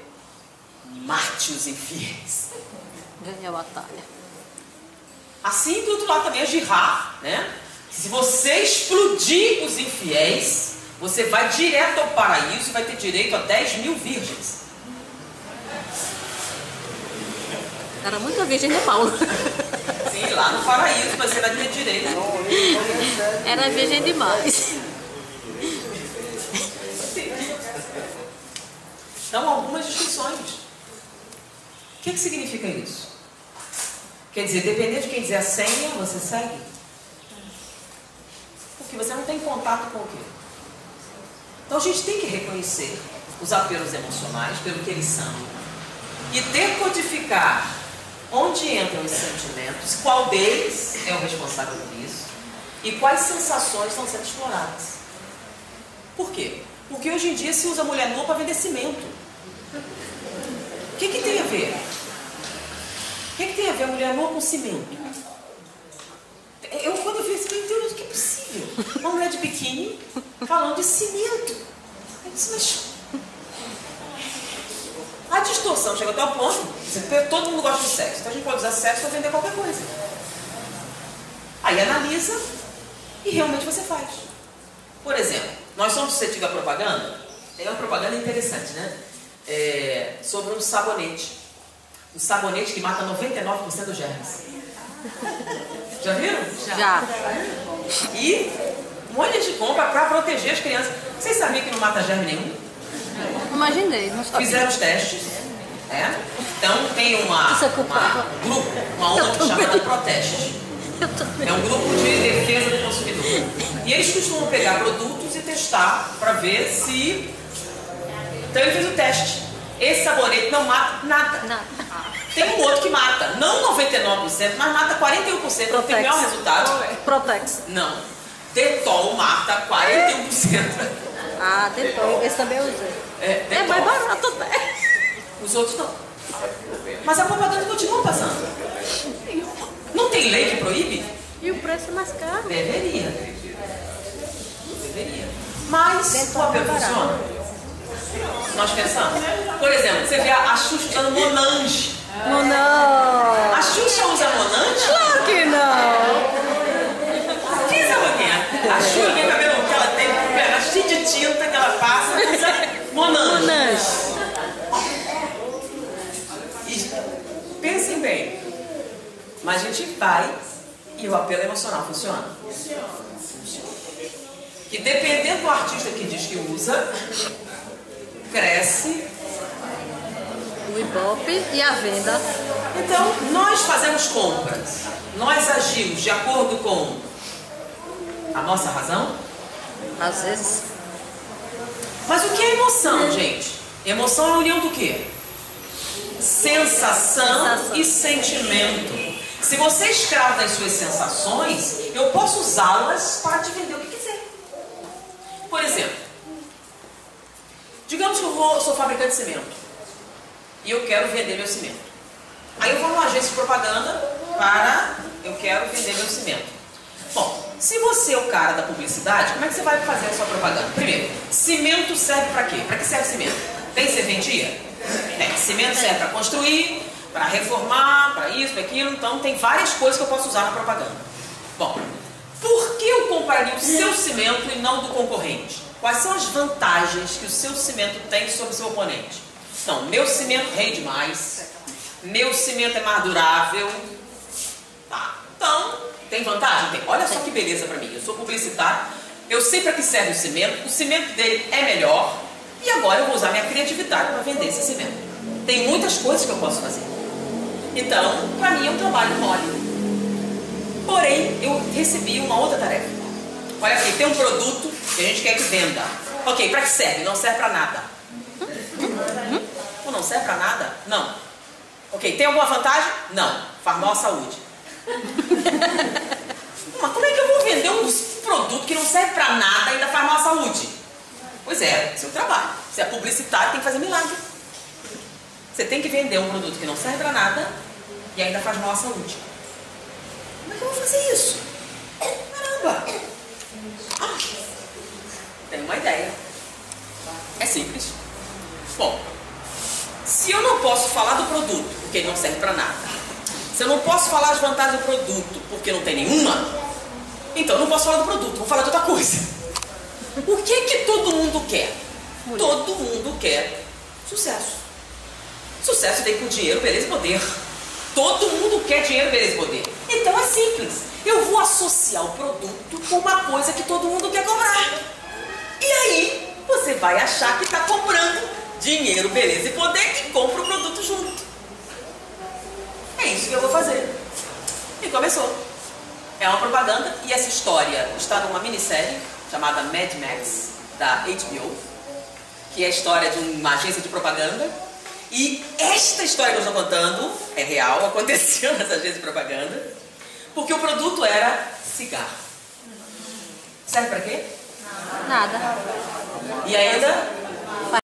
mate os infiéis. Ganhou a batalha. Assim, do outro lado também é jihad, né? Se você explodir os infiéis, você vai direto ao paraíso e vai ter direito a 10.000 virgens. Era muita virgem de Paulo. Sim, lá no paraíso você vai ter direito. Era virgem demais. Então, algumas descrições. O que significa isso? Quer dizer, dependendo de quem dizer a senha, você segue. Porque você não tem contato com o quê? Então a gente tem que reconhecer os apelos emocionais pelo que eles são e decodificar onde entram os sentimentos, qual deles é o responsável por isso e quais sensações estão sendo exploradas. Por quê? Porque hoje em dia se usa mulher nua para vender cimento. O que tem a ver? O que tem a ver a mulher nua com cimento? Quando eu vi esse vídeo, eu disse, que é possível? Uma mulher de biquíni falando de cimento. Eu disse, mas... A distorção chega até o ponto, todo mundo gosta de sexo, então a gente pode usar sexo para vender qualquer coisa. Aí analisa e realmente você faz. Por exemplo, nós somos suscetíveis à propaganda. Tem uma propaganda interessante, né? Sobre um sabonete. Um sabonete que mata 99% dos germes. Já viram? Já. E um monte de gente compra para proteger as crianças. Vocês sabiam que não mata germe nenhum? Imaginei, não sabia. Fizeram os testes. Então tem um grupo, uma ONG chamada Proteste. É um grupo de defesa do consumidor. E eles costumam pegar produtos e testar para ver se... Então ele fez o teste. Esse sabonete não mata nada. Nada. Tem um outro que mata, não 99%, mas mata 41%, não tem o melhor resultado. Protex. Não. Dettol mata 41%. Ah, Dettol. Esse também eu usei. É, É mais barato até. Os outros não. Mas a propaganda continua passando. Não tem lei que proíbe? E o preço é mais caro. Deveria. Mas o apelo funciona. Nós pensamos. Por exemplo, você vê a Xuxa usando Monange. Não. A Xuxa usa Monange? Claro que não. Diz a mulher. A Xuxa vem cabelo que ela tem, ela cheia de tinta que ela passa, usa Monange. Monange. E pensem bem. Mas a gente vai e o apelo emocional funciona? Funciona. Que dependendo do artista que diz que usa, cresce O Ibope e a venda. Então, nós fazemos compras, nós agimos de acordo com a nossa razão. Às vezes. Mas o que é emoção, gente? Emoção é a união do quê? Sensação e sentimento. Se você é escravo das suas sensações, eu posso usá-las para te vender o que quiser. Por exemplo, digamos que eu sou fabricante de cimento e eu quero vender meu cimento. Aí eu vou numa agência de propaganda eu quero vender meu cimento. Bom, se você é o cara da publicidade, como é que você vai fazer a sua propaganda? Primeiro, cimento serve para quê? Para que serve cimento? Tem serventia? Tem. Cimento serve para construir, para reformar, para isso, para aquilo. Então tem várias coisas que eu posso usar na propaganda. Bom, por que eu compraria o seu cimento e não do concorrente? Quais são as vantagens que o seu cimento tem sobre o seu oponente? Então, meu cimento rende mais, meu cimento é mais durável. Tá, então, tem vantagem? Tem. Olha só que beleza para mim. Eu sou publicitário, eu sei para que serve o cimento dele é melhor e agora eu vou usar minha criatividade para vender esse cimento. Tem muitas coisas que eu posso fazer. Então, para mim é um trabalho mole. Porém, eu recebi uma outra tarefa. Olha aqui, tem um produto que a gente quer que venda. Ok, para que serve? Não serve para nada. Não serve para nada? Não. Ok, tem alguma vantagem? Não. Faz mal à saúde. Mas como é que eu vou vender um produto que não serve para nada e ainda faz mal à saúde? Pois é, seu trabalho. Você é publicitário, tem que fazer milagre. Você tem que vender um produto que não serve para nada e ainda faz mal à saúde. Como é que eu vou fazer isso? Caramba! Tenho uma ideia. É simples. Bom, se eu não posso falar do produto porque ele não serve para nada, se eu não posso falar as vantagens do produto porque não tem nenhuma, então eu não posso falar do produto, vou falar de outra coisa. O que todo mundo quer? Todo mundo quer sucesso. Sucesso vem com dinheiro, beleza e poder. Todo mundo quer dinheiro, beleza e poder. Então é simples. Eu vou associar o produto com uma coisa que todo mundo quer comprar. E aí você vai achar que está comprando dinheiro, beleza e poder e compra o produto junto. É isso que eu vou fazer. E começou. É uma propaganda e essa história está numa minissérie chamada Mad Max, da HBO, que é a história de uma agência de propaganda. E esta história que eu estou contando é real, aconteceu nessa agência de propaganda, porque o produto era cigarro. Serve para quê? Nada. E ainda